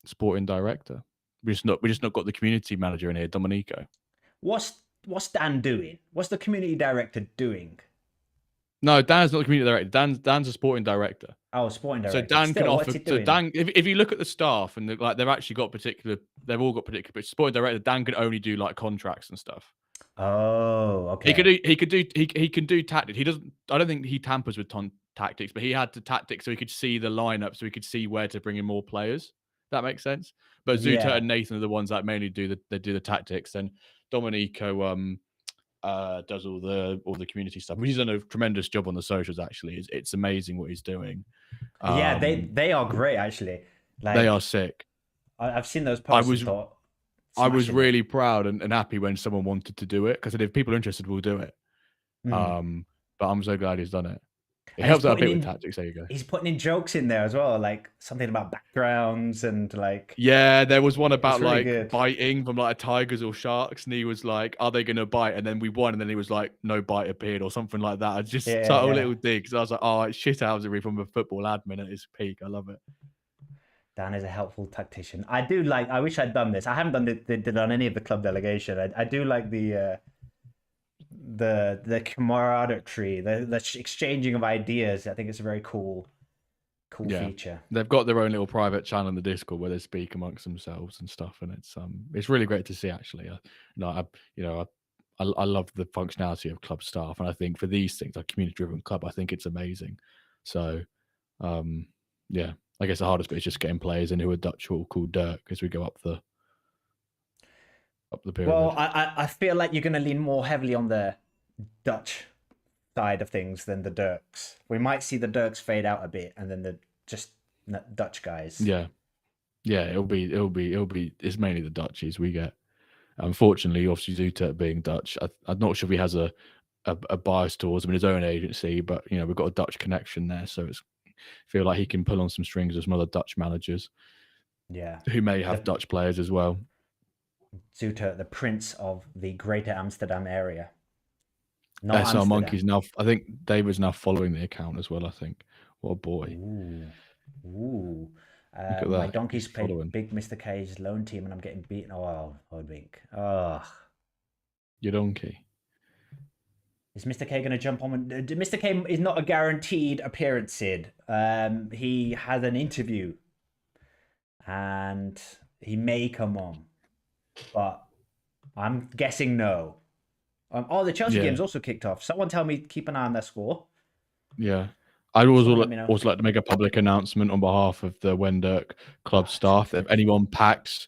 sporting director. We just not got the community manager in here, Domenico. What's Dan doing? What's the community director doing? No, Dan's not the community director. Dan's a sporting director. Oh, sporting director. So Dan can offer. So Dan, if you look at the staff and they've actually got particular, they've all got particular. But sporting director, Dan can only do like contracts and stuff. Oh, okay. He can do tactics. He doesn't. I don't think he tampers with tactics, but he had the tactics so he could see the lineup, so he could see where to bring in more players. That makes sense. But Zutert and Nathan are the ones that mainly do the tactics. And Domenico does all the community stuff. He's done a tremendous job on the socials. Actually, it's amazing what he's doing. Yeah, they are great. Actually, they are sick. I've seen those posts. I was really proud and happy when someone wanted to do it because if people are interested, we'll do it. But I'm so glad he's done it. It helps out a bit with tactics. There you go. He's putting in jokes in there as well, like something about backgrounds and like. Yeah, there was one about really biting from like tigers or sharks, and he was like, "Are they going to bite?" And then we won, and then he was like, "No bite appeared" or something like that. Just subtle little digs. I was like, "Oh, it's shithousery from a football admin at its peak." I love it. Dan is a helpful tactician. I wish I'd done this. I haven't done any of the club delegation. I do like the camaraderie, the exchanging of ideas. I think it's a very cool feature. They've got their own little private channel in the Discord where they speak amongst themselves and stuff, and it's really great to see. Actually, I love the functionality of club staff, and I think for these things, like community-driven club, I think it's amazing. So, yeah. I guess the hardest bit is just getting players in who are Dutch or called Dirk as we go up the pyramid. Well, I feel like you're going to lean more heavily on the Dutch side of things than the Dirks. We might see the Dirks fade out a bit, and then the just Dutch guys. Yeah, it'll be. It's mainly the Dutchies we get. Unfortunately, obviously Zutert being Dutch, I'm not sure if he has a bias towards him in his own agency, but we've got a Dutch connection there, so it's. Feel like he can pull on some strings with some other Dutch managers. Yeah. Who may have Dutch players as well. Zutert, the prince of the greater Amsterdam area. Not SR Amsterdam. Monkey's now. I think David's now following the account as well. I think. What a boy! Ooh. Look at My that. donkeys He's played following. Big Mr. K's loan team, and I'm getting beaten. Oh, hoodwink. Ugh. Your donkey. Is Mr. K going to jump on? Mr. K is not a guaranteed appearance, Sid. He had an interview, and he may come on, but I'm guessing no. The Chelsea game's also kicked off. Someone tell me, keep an eye on their score. Yeah. I'd also let me know. like to make a public announcement on behalf of the Wendurk club staff that if anyone packs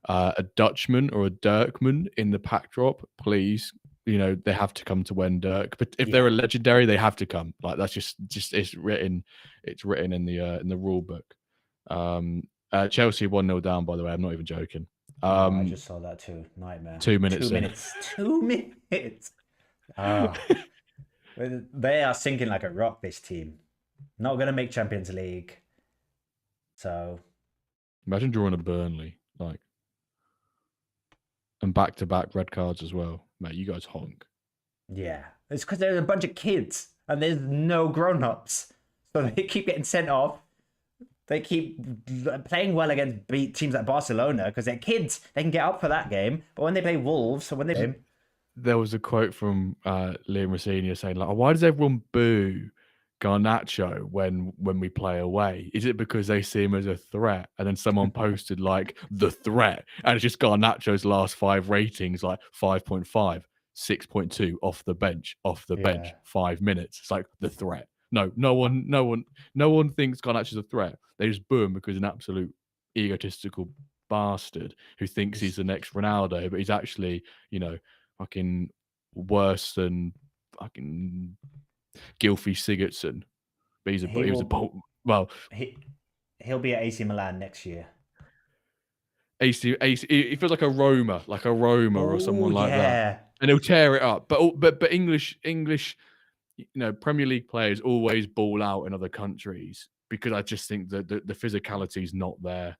a Dutchman or a Dirkman in the pack drop, please, they have to come to Wendurk. But if they're a legendary, they have to come. Like that's just it's written in the rule book. Chelsea 1-0 down, by the way. I'm not even joking. I just saw that too. Nightmare. 2 minutes. 2 minutes. 2 minutes. They are sinking like a rock, this team. Not going to make Champions League. So. Imagine drawing a Burnley, and back-to-back red cards as well. Mate, you guys honk. Yeah. It's because there's a bunch of kids and there's no grown-ups. So they keep getting sent off. They keep playing well against teams like Barcelona because they're kids. They can get up for that game. But when they play Wolves, there was a quote from Liam Rossini saying, like, why does everyone boo Garnacho when we play away? Is it because they see him as a threat? And then someone posted, like, the threat. And it's just Garnacho's last 5 ratings, like 5.5, 6.2, off the bench, 5 minutes. It's like the threat. No one thinks Garnacho's a threat. They just boo him because he's an absolute egotistical bastard who thinks he's the next Ronaldo, but he's actually, fucking worse than fucking Gylfi Sigurdsson. But he'll be at AC Milan next year. AC, it feels like a Roma or someone like that, and he'll tear it up. But English, Premier League players always ball out in other countries because I just think that the physicality is not there.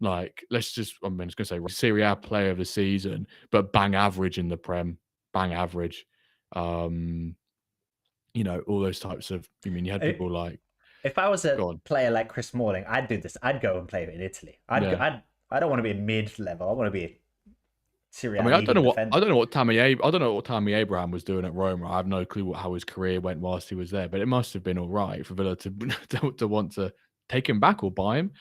Like, I'm just going to say Serie A player of the season, but bang average in the Prem, bang average. All those types of. You had people like. If I was a player like Chris Smalling, I'd do this. I'd go and play in Italy. I don't want to be a mid-level. I want to be a Serie A. I don't know what Tammy Abraham was doing at Roma. I have no clue how his career went whilst he was there, but it must have been all right for Villa to want to take him back or buy him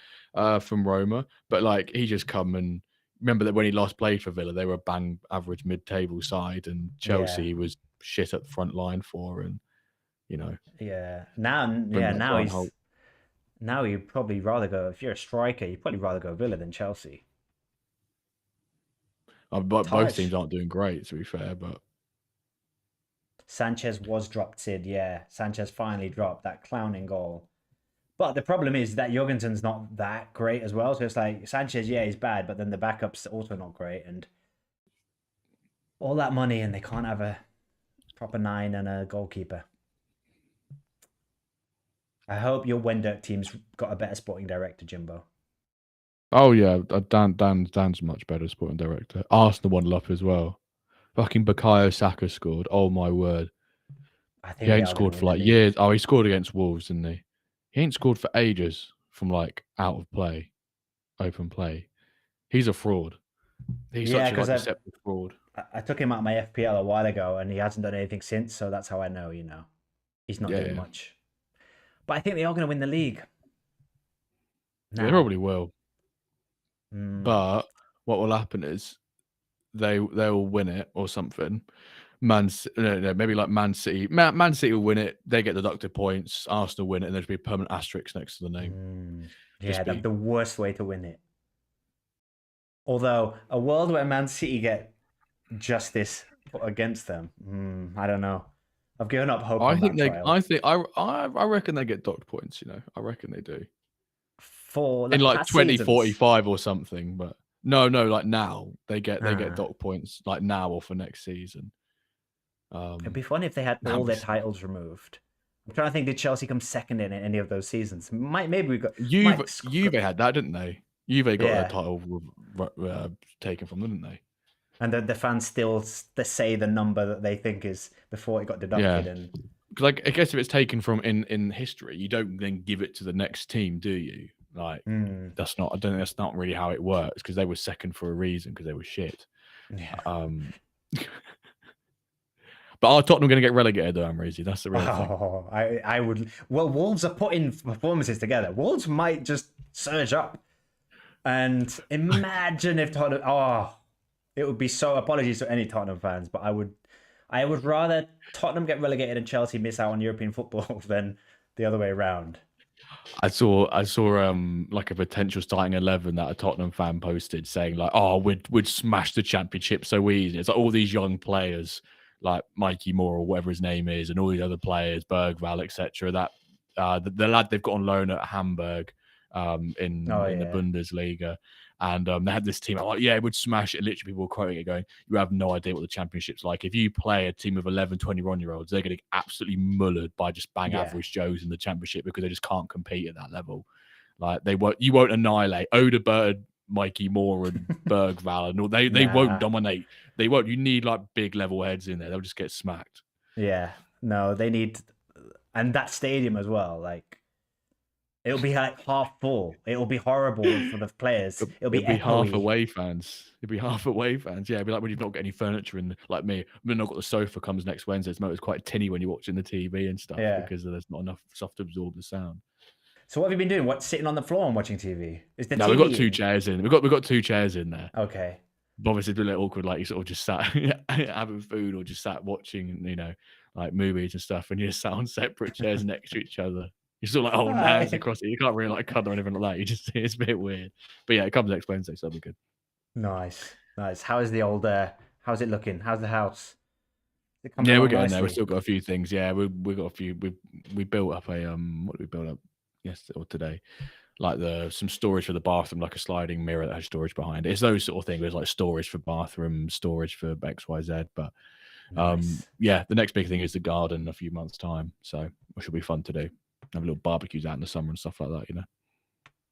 from Roma. But like, he just come and remember that when he last played for Villa, they were a bang average mid-table side, and Chelsea was shit at the front line for, and now you'd probably rather go, if you're a striker, you'd probably rather go Villa than Chelsea. But both teams aren't doing great, to be fair. But Sanchez was dropped, Sid. Yeah, Sanchez finally dropped that clowning goal. But the problem is that Jorgensen's not that great as well. So it's like, Sanchez, he's bad, but then the backup's also not great. And all that money, and they can't have a proper 9 and a goalkeeper. I hope your Wendurk team's got a better sporting director, Jimbo. Oh yeah, Dan's much better sporting director. Arsenal won up as well. Fucking Bukayo Saka scored. Oh my word. I think he ain't scored for like years. Oh, he scored against Wolves, didn't he? He ain't scored for ages from like out of play, open play. He's a fraud. He's such a deceptive fraud. I took him out of my FPL a while ago, and he hasn't done anything since. So that's how I know. He's not doing much. But I think they are going to win the league. They probably will. But what will happen is they'll win it or something. Maybe like Man City. Man City will win it. They get deducted points. Arsenal win it, and there'll be a permanent asterisk next to the name. That's the worst way to win it. Although a world where Man City get justice put against them, I don't know. I've given up hope. I reckon they get docked points. I reckon they do. For in like 2045 or something, but no, like now they get docked points like now or for next season. It'd be funny if they had all their titles removed. I'm trying to think, did Chelsea come second in any of those seasons? Maybe we got Juve had that, didn't they? Juve got their title taken from them, didn't they? And the fans still say the number that they think is before it got deducted. Yeah. And Because I guess if it's taken from in history, you don't then give it to the next team, do you? Like that's not. I don't think that's not really how it works because they were second for a reason because they were shit. yeah. But are Tottenham going to get relegated though, Amreezy? That's the real thing. Oh, I would. Well, Wolves are putting performances together. Wolves might just surge up, and imagine if Tottenham. Oh, it would be so. Apologies to any Tottenham fans, but I would rather Tottenham get relegated and Chelsea miss out on European football than the other way around. I saw like a potential starting 11 that a Tottenham fan posted saying like, oh, we'd smash the Championship so easy. It's like all these young players like Mikey Moore or whatever his name is, and all these other players, Bergvall, etc. That the lad they've got on loan at Hamburg in the Bundesliga, and they had this team. I'm like, yeah, it would smash it. Literally, people were quoting it, going, "You have no idea what the Championship's like. If you play a team of 11, 21-year-olds, they're getting absolutely mullered by just bang average Joes in the Championship because they just can't compete at that level. Like you won't annihilate Odegaard, Mikey Moore, and Bergvall, and all. They won't dominate. They won't. You need like big level heads in there. They'll just get smacked. Yeah, no, they need, and that stadium as well. Like, it'll be like half full. It'll be horrible for the players. It'll be half away fans. It'll be half away fans. Yeah, it'll be like when you've not got any furniture in. Like me, I've not got the sofa. Comes next Wednesday. It's quite tinny when you're watching the TV and stuff because there's not enough stuff to absorb the sound. So what have you been doing? What, sitting on the floor and watching TV? No, we've got 2 chairs in. We've got 2 chairs in there. Okay. But obviously, it's a little awkward. Like you sort of just sat having food or just sat watching, like movies and stuff, and you just sat on separate chairs next to each other. You're sort of like, oh, hands across it. You can't really like cuddle or anything like that. You just it's a bit weird. But yeah, it comes next Wednesday, so that'll be good. Nice. How is the old? How's it looking? How's the house? Yeah, we're getting there. We've still got a few things. Yeah, we got a few. We built up a what did we build up yesterday or today? Like some storage for the bathroom, like a sliding mirror that has storage behind it. It's those sort of things. There's like storage for bathroom, storage for XYZ. But yeah, the next big thing is the garden in a few months' time. So which will be fun to do. Have little barbecues out in the summer and stuff like that,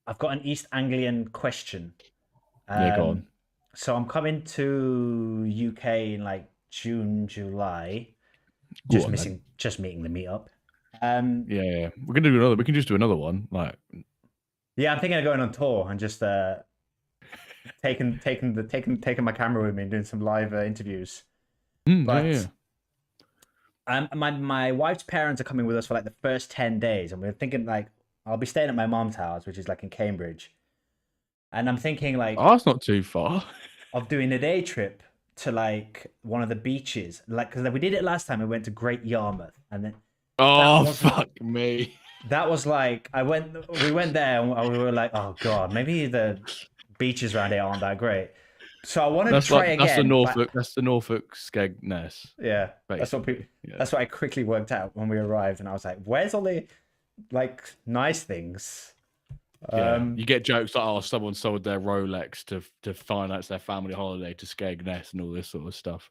I've got an East Anglian question. Yeah, go on. So I'm coming to UK in like June, July. Just meeting the meetup. Yeah, we're gonna do another. We can just do another one. Like, yeah, I'm thinking of going on tour and just taking my camera with me and doing some live interviews. But my wife's parents are coming with us for like the first 10 days, and we're thinking like I'll be staying at my mom's house, which is like in Cambridge, and I'm thinking like, oh, that's not too far. of doing a day trip to like one of the beaches, like because we did it last time. We went to Great Yarmouth, and then fuck me. That was like we went there and we were like, oh god, maybe the beaches around here aren't that great. So I wanted to try again. That's the Norfolk Skegness. Yeah, that's what people. Yeah. That's what I quickly worked out when we arrived, and I was like, "Where's all the like nice things?" Yeah. You get jokes like, "Oh, someone sold their Rolex to finance their family holiday to Skegness and all this sort of stuff."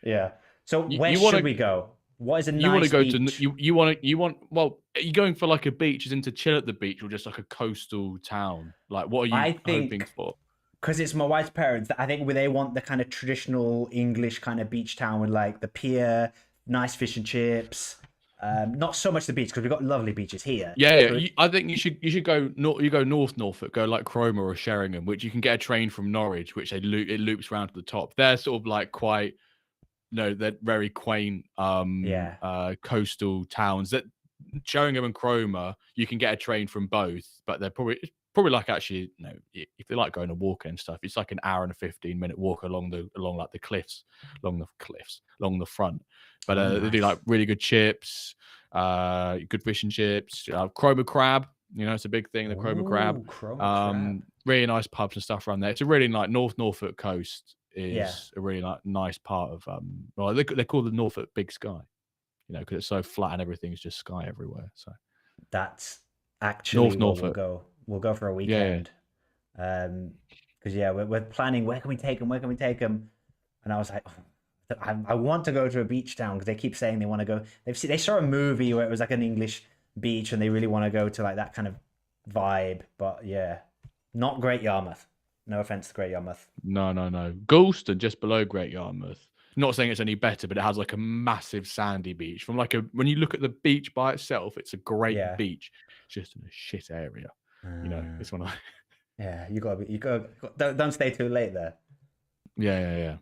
Yeah. So where should we go? What is a nice beach? You want? Well, are you going for like a beach, as in to chill at the beach, or just like a coastal town? Like, what are you hoping for? Because it's my wife's parents, I think they want the kind of traditional English kind of beach town with like the pier, nice fish and chips. Not so much the beach because we've got lovely beaches here. Yeah. I think you should go north. You go North Norfolk, go like Cromer or Sheringham, which you can get a train from Norwich, which it loops around to the top. They're sort of like quite, they're very quaint coastal towns. That Sheringham and Cromer, you can get a train from both, but they're probably like actually, if they like going to walk and stuff, it's like an hour and a 15-minute walk along like the cliffs, along the front. But they do like really good chips, good fish and chips, Cromer crab. It's a big thing. The Cromer crab. Really nice pubs and stuff around there. It's a really like North Norfolk coast is a really nice part of well, they call the Norfolk Big Sky, because it's so flat and everything's just sky everywhere. So that's actually North Norfolk. We'll go for a weekend. Because we're planning where can we take them, and I was like, I want to go to a beach town because they keep saying they want to go. They saw a movie where it was like an English beach and they really want to go to like that kind of vibe. But yeah, not Great Yarmouth. No offense to Great Yarmouth. No. Galston, just below Great Yarmouth. Not saying it's any better, but it has like a massive sandy beach. From like when you look at the beach by itself, it's a great beach. It's just in a shit area. You know, it's one of. Yeah, you gotta don't stay too late there. Yeah.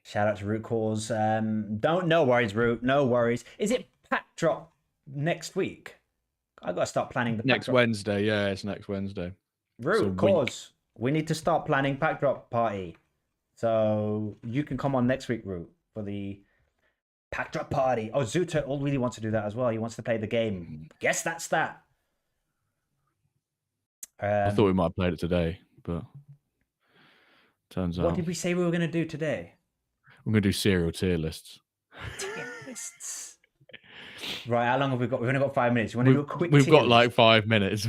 Shout out to Root Cause. No worries, Root. No worries. Is it pack drop next week? I gotta start planning the next Wednesday. Yeah, it's next Wednesday. Root Cause. We need to start planning pack drop party. So you can come on next week, Root, for the pack drop party. Oh, Zuto really wants to do that as well. He wants to play the game. Guess that's that. I thought we might have played it today, but turns out. What did we say we were going to do today? We're going to do cereal tier lists. Tier lists. Right, how long have we got? We've only got 5 minutes. You want to do a quick We've got list? like 5 minutes.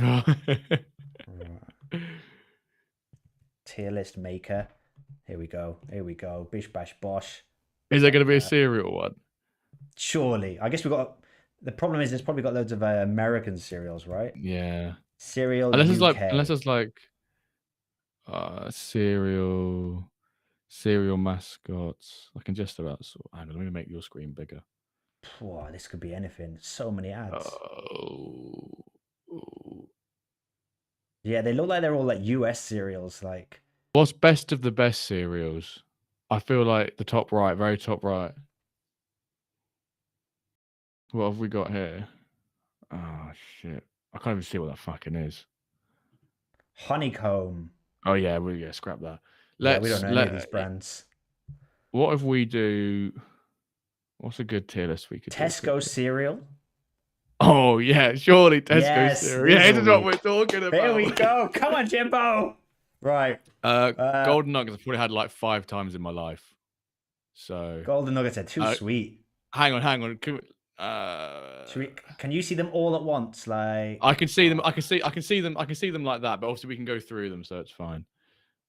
Tier list maker. Here we go. Bish bash bosh. Is there going to be a cereal one? Surely. I guess we got. The problem is, there's probably got loads of American cereals, right? Yeah. Cereal. Unless UK. it's like cereal mascots. I can just about hang on, let me make your screen bigger. Wow, this could be anything. So many ads. Yeah, they look like they're all like US cereals. Like, what's best of the best cereals? I feel like the top right, very top right. What have we got here? Oh shit! I can't even see what that fucking is. Honeycomb. Oh yeah, scrap that. We don't know any of these brands. What if we do? What's a good tier list we could do? Tesco cereal. Oh yeah, surely Tesco cereal. Yeah, this is what we're talking about. There we go. Come on, Jimbo. Right. Golden Nuggets I've probably had like 5 times in my life. So Golden Nuggets are too sweet. Hang on. Can you see them all at once? Like, I can see them. I can see them like that. But obviously we can go through them, so it's fine.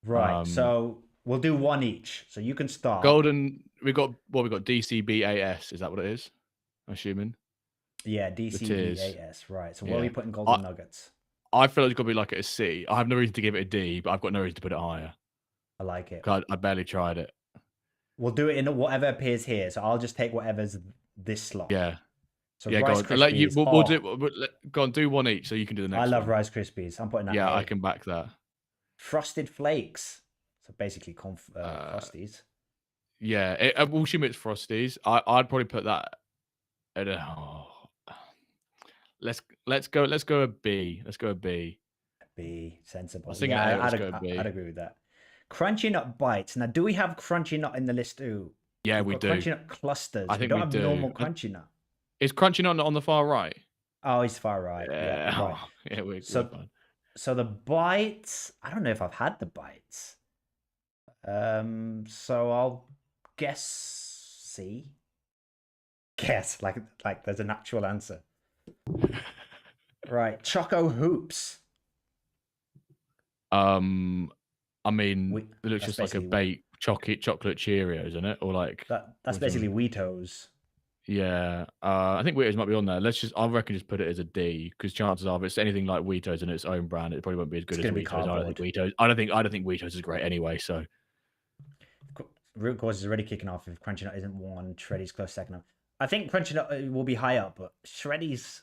Right. So we'll do one each. So you can start. Golden. We got DCBAS. Is that what it is? I'm assuming. Yeah, DCBAS. Right. So what are we putting Golden Nuggets? I feel like it's got to be like a C. I have no reason to give it a D, but I've got no reason to put it higher. I like it. I barely tried it. We'll do it in whatever appears here. So I'll just take whatever's this slot. Yeah. So yeah, Rice Krispies. We'll do. Go on, do one each, so you can do the next. I love one. Rice Krispies. I'm putting that. Yeah, I can back that. Frosted Flakes. So basically, Frosties. Yeah, we'll assume it's Frosties. I'd probably put that. Let's go a B. Let's go a B. B, sensible. I think I'd agree with that. Crunchy Nut Bites. Now, do we have Crunchy Nut in the list too? Yeah, we do. Crunchy Nut clusters. I think we don't we have do. normal Crunchy Nut. Is Crunchy Nut on the far right? Oh, he's far right. Yeah, right. Yeah, we're fine. So the bites. I don't know if I've had the bites. So I'll guess C. Guess like there's an actual answer. Right, Choco Hoops. I mean, it looks just like a baked chocolate Cheerios, isn't it? Or like that's basically Weetos. Yeah, I think Weetos might be on there. I reckon just put it as a D, because chances are if it's anything like Weetos in its own brand, it probably won't be as good as Weetos. I don't think Weetos is great anyway. So Root Cause is already kicking off if Crunchy Nut isn't one, Shreddy's close second. I think Crunchy Nut will be high up, but Shreddy's.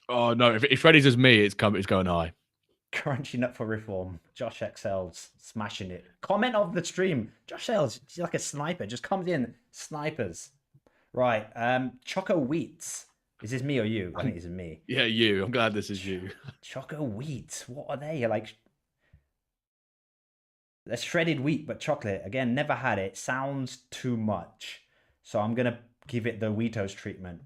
Oh no! If Shreddy's is me, it's going high. Crunchy Nut for reform. Josh XL's smashing it. Comment of the stream. Josh L's, he's like a sniper. Just comes in, snipers. Right. Choco Wheats. Is this me or you? I think this is me. Yeah, you. I'm glad this is you. Choco Wheats. What are they? Like, they're shredded wheat, but chocolate. Again, never had it. Sounds too much. So I'm going to give it the Weetos treatment.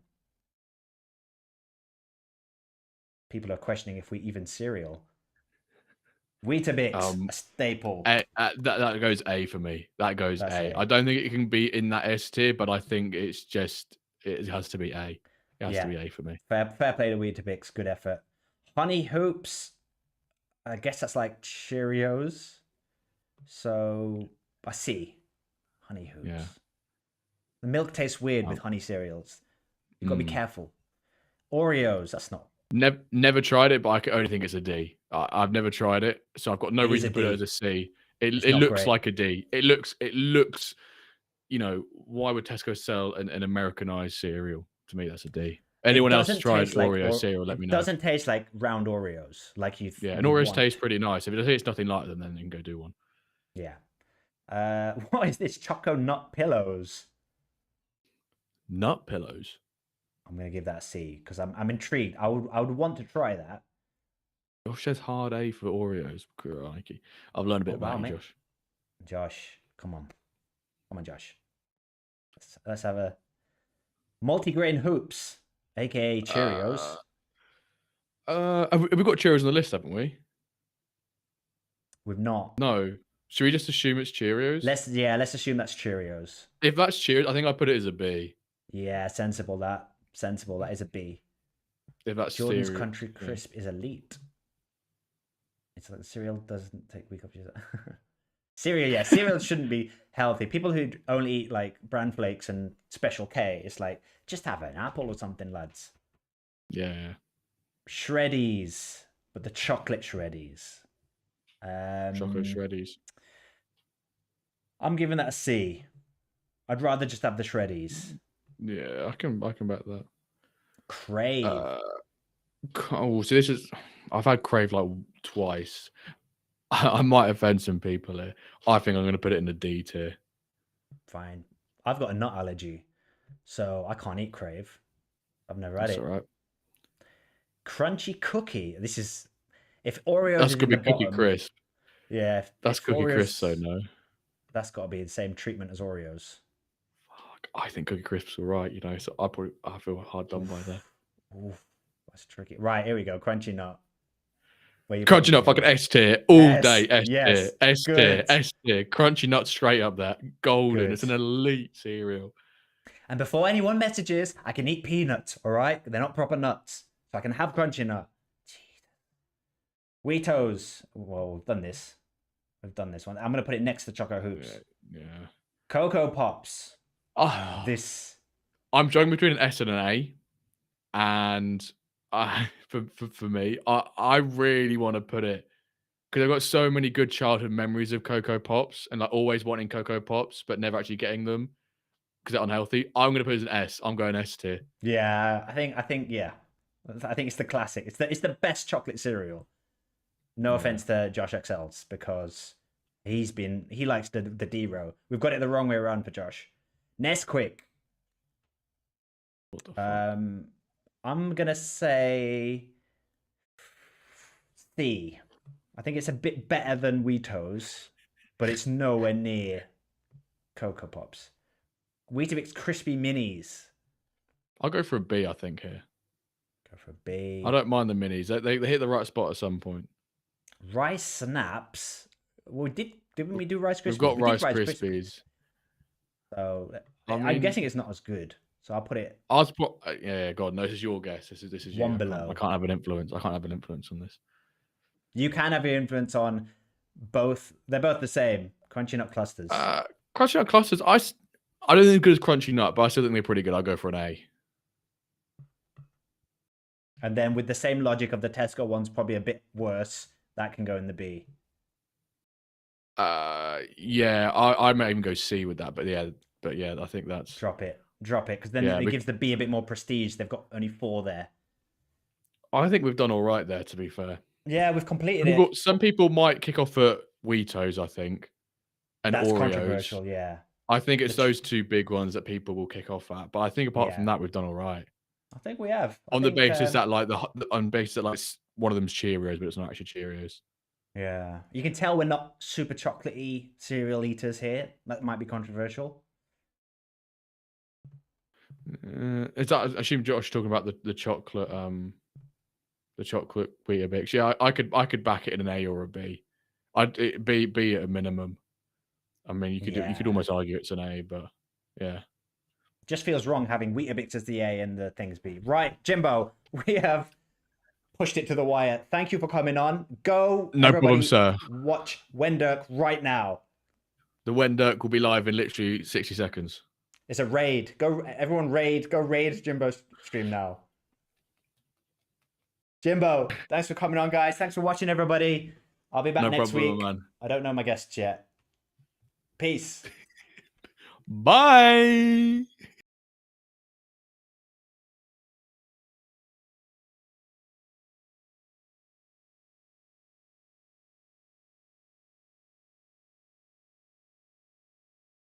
People are questioning if we even cereal. Weetabix, a staple. That goes A for me. That goes A. I don't think it can be in that S tier, but I think it has to be A. It has to be A for me. Fair play to Weetabix. Good effort. Honey Hoops. I guess that's like Cheerios. So I see. Honey Hoops. Yeah. The milk tastes weird with honey cereals. You've got to be careful. Oreos. That's not Never tried it, but I can only think it's a D. I've never tried it, so I've got no It is reason a to put it D. as a C. It's It not looks great. like a D. It looks. You know, why would Tesco sell an Americanized cereal? To me, that's a D. Anyone else tried Oreo cereal? Let me know. It doesn't taste like round Oreos, like you. Yeah, and Oreos taste pretty nice. If it tastes nothing like them, then you can go do one. Yeah. What is this? Choco nut pillows. Nut pillows. I'm gonna give that a C because I'm intrigued. I would want to try that. Josh says hard A for Oreos. Crikey. I've learned a bit about you, mate. Josh. Josh, come on, Josh. Let's have a multigrain hoops, aka Cheerios. We've got Cheerios on the list, haven't we? We've not. No. Should we just assume it's Cheerios? Let's assume that's Cheerios. If that's Cheerios, I think I put it as a B. Yeah, sensible. That is a B. If that's Jordan's cereal, Country Crisp is elite. It's like the cereal doesn't take week up. Cereal, cereal shouldn't be healthy. People who only eat like bran flakes and Special K, it's like just have an apple or something, lads. Yeah. Shreddies, but the chocolate Shreddies. Chocolate Shreddies. I'm giving that a C. I'd rather just have the Shreddies. Yeah, I can back that. Crave. So this is. I've had Crave like twice. I might offend some people here. I think I'm going to put it in the D tier. Fine. I've got a nut allergy, so I can't eat Crave. I've never had it. That's all right. Crunchy cookie. This is if Oreos. That's is gonna be in the Cookie bottom, Crisp. Yeah, that's Cookie Oreos, Crisp. So no. That's got to be the same treatment as Oreos. Fuck, I think Cookie Crisp's all right. You know, so I feel hard done by that. Oof, that's tricky. Right, here we go. Crunchy nut. Crunchy nut, fucking S tier all day. S yes, tier, S tier, S tier. Crunchy nut straight up there. Golden. Good. It's an elite cereal. And before anyone messages, I can eat peanuts. All right, they're not proper nuts, so I can have crunchy nut. Weetos. Well, we've done this. We've done this one. I'm gonna put it next to Choco Hoops. Yeah. Cocoa Pops. Oh, this. I'm juggling between an S and an A, and for me, I really want to put it because I've got so many good childhood memories of Cocoa Pops and like always wanting Cocoa Pops but never actually getting them because they're unhealthy. I'm gonna put it as an S. I'm going S tier. Yeah, I think yeah. I think it's the classic. It's the best chocolate cereal. No offense to Josh XLs because he likes the D row. We've got it the wrong way around for Josh. Nesquik. What the fuck? I'm gonna say C. I think it's a bit better than Weetos, but it's nowhere near Cocoa Pops. Weetabix Crispy Minis. I'll go for a B. I think here. Go for a B. I don't mind the minis. They hit the right spot at some point. Rice Snaps. Well, didn't we do Rice Krispies? We've got Rice Krispies. So I'm guessing it's not as good. So I'll put it. Yeah, God, no, this is your guess. This is one you. below. I can't have an influence. I can't have an influence on this. You can have your influence on both. They're both the same. Crunchy Nut Clusters. Crunchy Nut Clusters. I don't think they're good as Crunchy Nut, but I still think they're pretty good. I'll go for an A. And then with the same logic of the Tesco ones, probably a bit worse. That can go in the B. Yeah, I might even go C with that, but yeah, I think that's drop it, because then it gives the B a bit more prestige. They've got only 4 there. I think we've done all right there, to be fair. Yeah, we've completed it. Some people might kick off at Weetos, I think, and that's Oreos. Controversial, yeah. I think it's those 2 big ones that people will kick off at, but I think apart from that, we've done all right. I think we have. On the basis that like one of them's Cheerios, but it's not actually Cheerios. Yeah, you can tell we're not super chocolatey cereal eaters here. That might be controversial. I assume Josh is talking about the chocolate Weetabix. Yeah, I could back it in an A or a B. I'd B at a minimum. I mean, you could almost argue it's an A, but yeah. Just feels wrong having Weetabix as the A and the things B. Right, Jimbo, we have pushed it to the wire. Thank you for coming on. Go. No problem, sir. Watch Wendirk right now. The Wendirk will be live in literally 60 seconds. It's a raid. Go, everyone raid. Go raid Jimbo's stream now. Jimbo, thanks for coming on, guys. Thanks for watching, everybody. I'll be back No next problem, week. man. I don't know my guests yet. Peace. Bye.